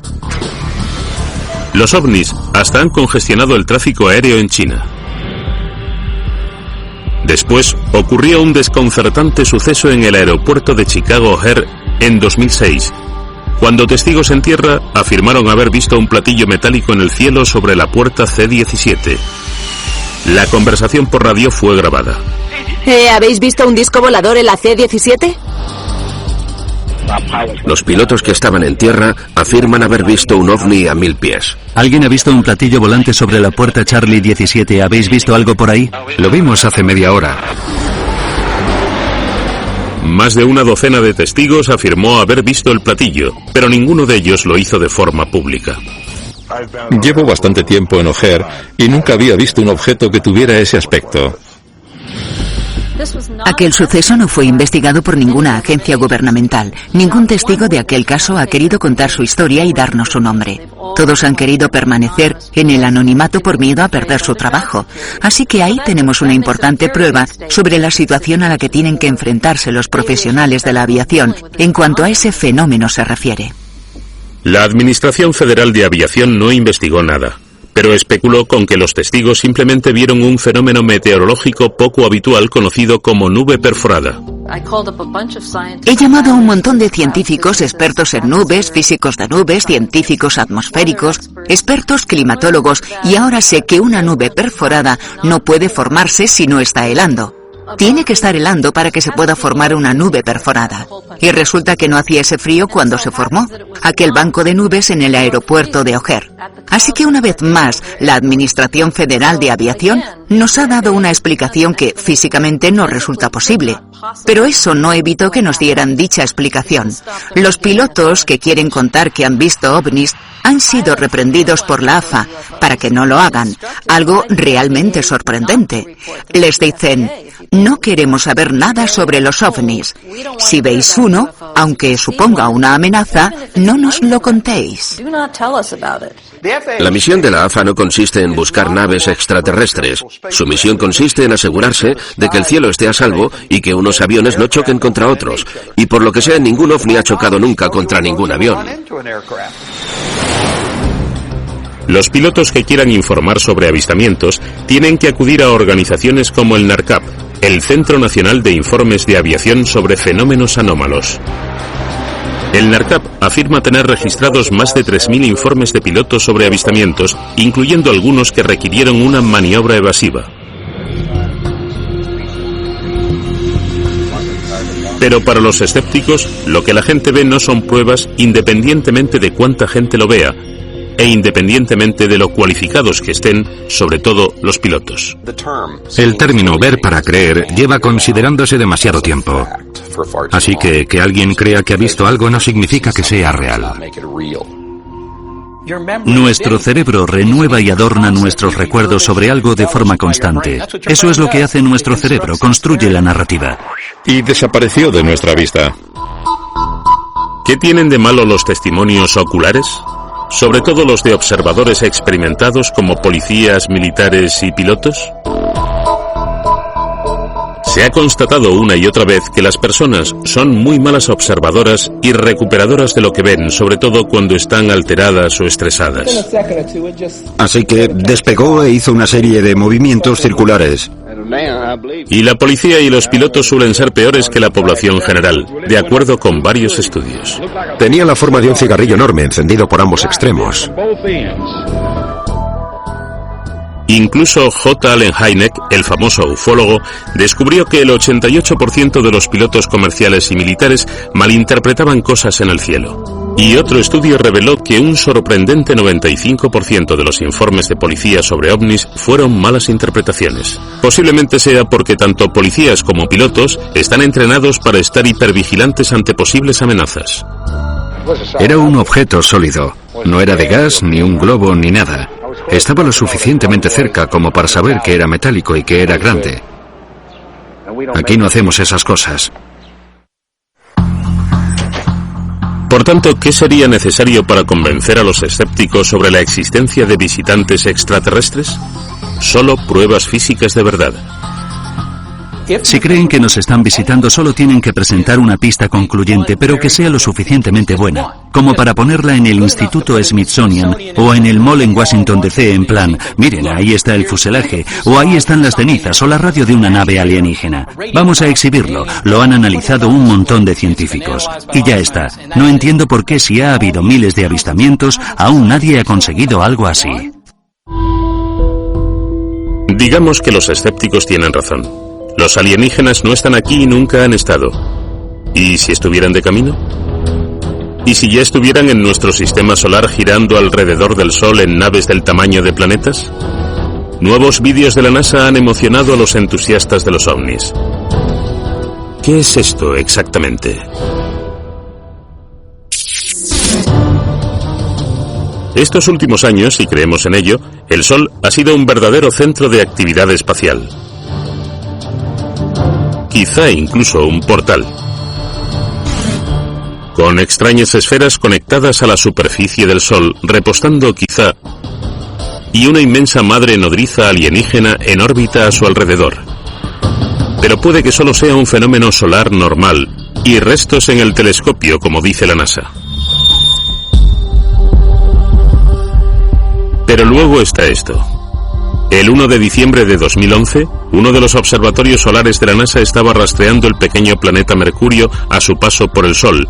Los ovnis hasta han congestionado el tráfico aéreo en China. Después ocurrió un desconcertante suceso en el aeropuerto de Chicago O'Hare en 2006, cuando testigos en tierra afirmaron haber visto un platillo metálico en el cielo sobre la puerta C-17. La conversación por radio fue grabada. ¿Habéis visto un disco volador en la C-17? Los pilotos que estaban en tierra afirman haber visto un ovni a 1000 pies. ¿Alguien ha visto un platillo volante sobre la puerta Charlie 17? ¿Habéis visto algo por ahí? Lo vimos hace media hora. Más de una docena de testigos afirmó haber visto el platillo, pero ninguno de ellos lo hizo de forma pública. Llevo bastante tiempo en O'Hare y nunca había visto un objeto que tuviera ese aspecto. Aquel suceso no fue investigado por ninguna agencia gubernamental. Ningún testigo de aquel caso ha querido contar su historia y darnos su nombre. Todos han querido permanecer en el anonimato por miedo a perder su trabajo. Así que ahí tenemos una importante prueba sobre la situación a la que tienen que enfrentarse los profesionales de la aviación en cuanto a ese fenómeno se refiere. La Administración Federal de Aviación no investigó nada, pero especuló con que los testigos simplemente vieron un fenómeno meteorológico poco habitual conocido como nube perforada. He llamado a un montón de científicos expertos en nubes, físicos de nubes, científicos atmosféricos, expertos climatólogos, y ahora sé que una nube perforada no puede formarse si no está helando. Tiene que estar helando para que se pueda formar una nube perforada. Y resulta que no hacía ese frío cuando se formó aquel banco de nubes en el aeropuerto de O'Hare. Así que una vez más, la Administración Federal de Aviación nos ha dado una explicación que físicamente no resulta posible. Pero eso no evitó que nos dieran dicha explicación. Los pilotos que quieren contar que han visto ovnis han sido reprendidos por la AFA para que no lo hagan, algo realmente sorprendente. Les dicen: no queremos saber nada sobre los ovnis. Si veis uno, aunque suponga una amenaza, no nos lo contéis. La misión de la AFA no consiste en buscar naves extraterrestres. Su misión consiste en asegurarse de que el cielo esté a salvo y que unos aviones no choquen contra otros. Y por lo que sea, ningún ovni ha chocado nunca contra ningún avión. Los pilotos que quieran informar sobre avistamientos tienen que acudir a organizaciones como el NARCAP, el Centro Nacional de Informes de Aviación sobre Fenómenos Anómalos. El NARCAP afirma tener registrados más de 3.000 informes de pilotos sobre avistamientos, incluyendo algunos que requirieron una maniobra evasiva. Pero para los escépticos, lo que la gente ve no son pruebas independientemente de cuánta gente lo vea, e independientemente de lo cualificados que estén, sobre todo los pilotos. El término ver para creer lleva considerándose demasiado tiempo. Así que alguien crea que ha visto algo no significa que sea real. Nuestro cerebro renueva y adorna nuestros recuerdos sobre algo de forma constante. Eso es lo que hace nuestro cerebro, construye la narrativa. Y desapareció de nuestra vista. ¿Qué tienen de malo los testimonios oculares? Sobre todo los de observadores experimentados como policías, militares y pilotos. Se ha constatado una y otra vez que las personas son muy malas observadoras y recuperadoras de lo que ven, sobre todo cuando están alteradas o estresadas. Así que despegó e hizo una serie de movimientos circulares. Y la policía y los pilotos suelen ser peores que la población general, de acuerdo con varios estudios. Tenía la forma de un cigarrillo enorme, encendido por ambos extremos. Incluso J. Allen Hynek, el famoso ufólogo, descubrió que el 88% de los pilotos comerciales y militares malinterpretaban cosas en el cielo. Y otro estudio reveló que un sorprendente 95% de los informes de policía sobre ovnis fueron malas interpretaciones. Posiblemente sea porque tanto policías como pilotos están entrenados para estar hipervigilantes ante posibles amenazas. Era un objeto sólido. No era de gas, ni un globo, ni nada. Estaba lo suficientemente cerca como para saber que era metálico y que era grande. Aquí no hacemos esas cosas. Por tanto, ¿qué sería necesario para convencer a los escépticos sobre la existencia de visitantes extraterrestres? Solo pruebas físicas de verdad. Si creen que nos están visitando, solo tienen que presentar una pista concluyente, pero que sea lo suficientemente buena, como para ponerla en el Instituto Smithsonian o en el Mall en Washington DC en plan, miren, ahí está el fuselaje, o ahí están las cenizas, o la radio de una nave alienígena. Vamos a exhibirlo. Lo han analizado un montón de científicos. Y ya está. No entiendo por qué, si ha habido miles de avistamientos, aún nadie ha conseguido algo así. Digamos que los escépticos tienen razón. Los alienígenas no están aquí y nunca han estado. ¿Y si estuvieran de camino? ¿Y si ya estuvieran en nuestro sistema solar girando alrededor del Sol en naves del tamaño de planetas? Nuevos vídeos de la NASA han emocionado a los entusiastas de los ovnis. ¿Qué es esto exactamente? Estos últimos años, si creemos en ello, el Sol ha sido un verdadero centro de actividad espacial. Quizá incluso un portal, con extrañas esferas conectadas a la superficie del Sol, repostando quizá, y una inmensa madre nodriza alienígena en órbita a su alrededor. Pero puede que solo sea un fenómeno solar normal, y restos en el telescopio, como dice la NASA. Pero luego está esto. El 1 de diciembre de 2011, uno de los observatorios solares de la NASA estaba rastreando el pequeño planeta Mercurio a su paso por el Sol,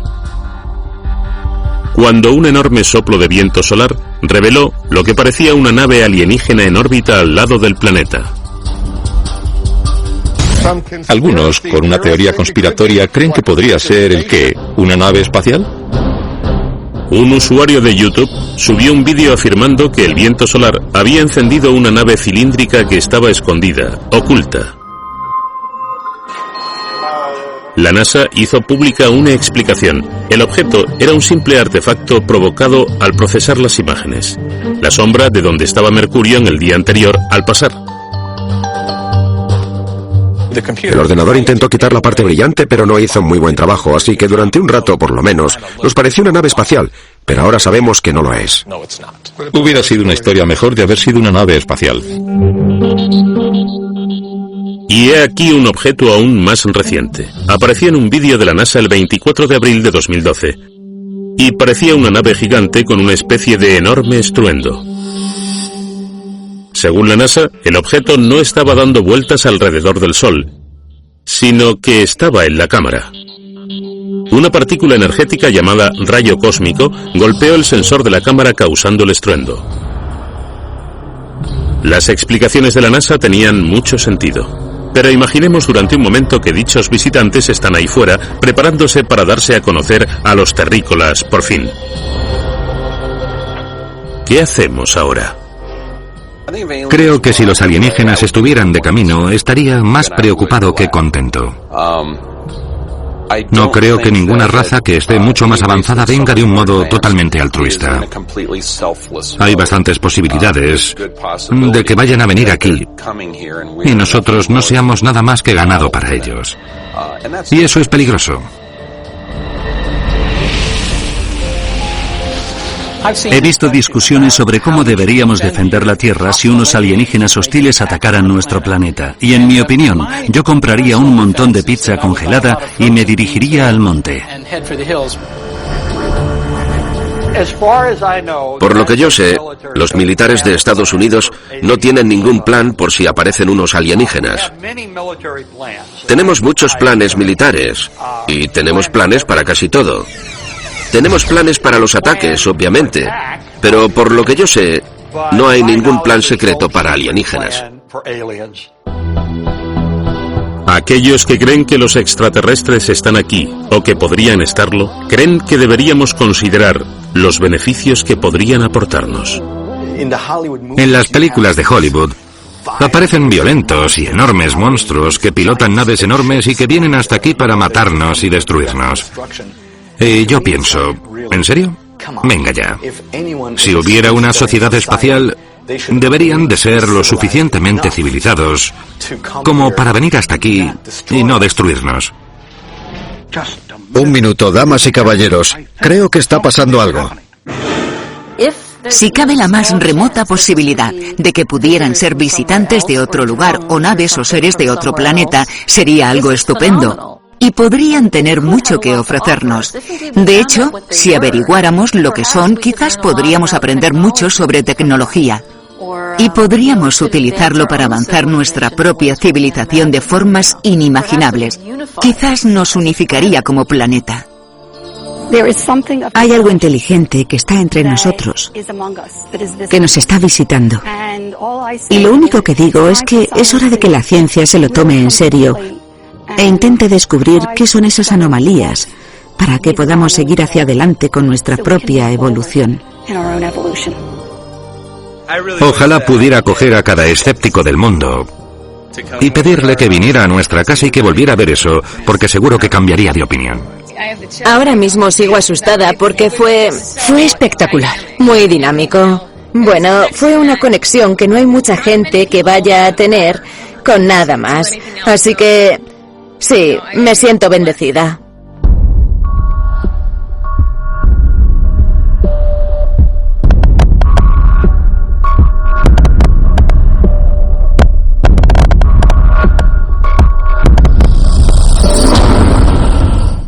cuando un enorme soplo de viento solar reveló lo que parecía una nave alienígena en órbita al lado del planeta. Algunos, con una teoría conspiratoria, creen que podría ser ¿el qué? ¿Una nave espacial? Un usuario de YouTube subió un vídeo afirmando que el viento solar había encendido una nave cilíndrica que estaba escondida, oculta. La NASA hizo pública una explicación. El objeto era un simple artefacto provocado al procesar las imágenes. La sombra de donde estaba Mercurio en el día anterior al pasar. El ordenador intentó quitar la parte brillante, pero no hizo muy buen trabajo, así que durante un rato, por lo menos, nos pareció una nave espacial, pero ahora sabemos que no lo es. Hubiera sido una historia mejor de haber sido una nave espacial. Y he aquí un objeto aún más reciente. Apareció en un vídeo de la NASA el 24 de abril de 2012. Y parecía una nave gigante con una especie de enorme estruendo. Según la NASA, el objeto no estaba dando vueltas alrededor del Sol, sino que estaba en la cámara. Una partícula energética llamada rayo cósmico golpeó el sensor de la cámara causando el estruendo. Las explicaciones de la NASA tenían mucho sentido. Pero imaginemos durante un momento que dichos visitantes están ahí fuera, preparándose para darse a conocer a los terrícolas por fin. ¿Qué hacemos ahora? Creo que si los alienígenas estuvieran de camino, estaría más preocupado que contento. No creo que ninguna raza que esté mucho más avanzada venga de un modo totalmente altruista. Hay bastantes posibilidades de que vayan a venir aquí y nosotros no seamos nada más que ganado para ellos. Y eso es peligroso. He visto discusiones sobre cómo deberíamos defender la Tierra si unos alienígenas hostiles atacaran nuestro planeta. Y en mi opinión, yo compraría un montón de pizza congelada y me dirigiría al monte. Por lo que yo sé, los militares de Estados Unidos no tienen ningún plan por si aparecen unos alienígenas. Tenemos muchos planes militares y tenemos planes para casi todo. Tenemos planes para los ataques, obviamente, pero por lo que yo sé, No hay ningún plan secreto para alienígenas. Aquellos que creen que los extraterrestres están aquí, o que podrían estarlo, creen que deberíamos considerar los beneficios que podrían aportarnos. En las películas de Hollywood aparecen violentos y enormes monstruos que pilotan naves enormes y que vienen hasta aquí para matarnos y destruirnos. Y yo pienso, ¿en serio? Venga ya. Si hubiera una sociedad espacial, deberían de ser lo suficientemente civilizados como para venir hasta aquí y no destruirnos. Un minuto, damas y caballeros. Creo que está pasando algo. Si cabe la más remota posibilidad de que pudieran ser visitantes de otro lugar o naves o seres de otro planeta, sería algo estupendo. Y podrían tener mucho que ofrecernos. De hecho, si averiguáramos lo que son, quizás podríamos aprender mucho sobre tecnología. Y podríamos utilizarlo para avanzar nuestra propia civilización de formas inimaginables. Quizás nos unificaría como planeta. Hay algo inteligente que está entre nosotros, que nos está visitando. Y lo único que digo es que es hora de que la ciencia se lo tome en serio e intente descubrir qué son esas anomalías para que podamos seguir hacia adelante con nuestra propia evolución. Ojalá pudiera coger a cada escéptico del mundo y pedirle que viniera a nuestra casa y que volviera a ver eso, porque seguro que cambiaría de opinión. Ahora mismo sigo asustada porque fue espectacular, muy dinámico. Bueno, fue una conexión que no hay mucha gente que vaya a tener con nada más. Así que sí, me siento bendecida.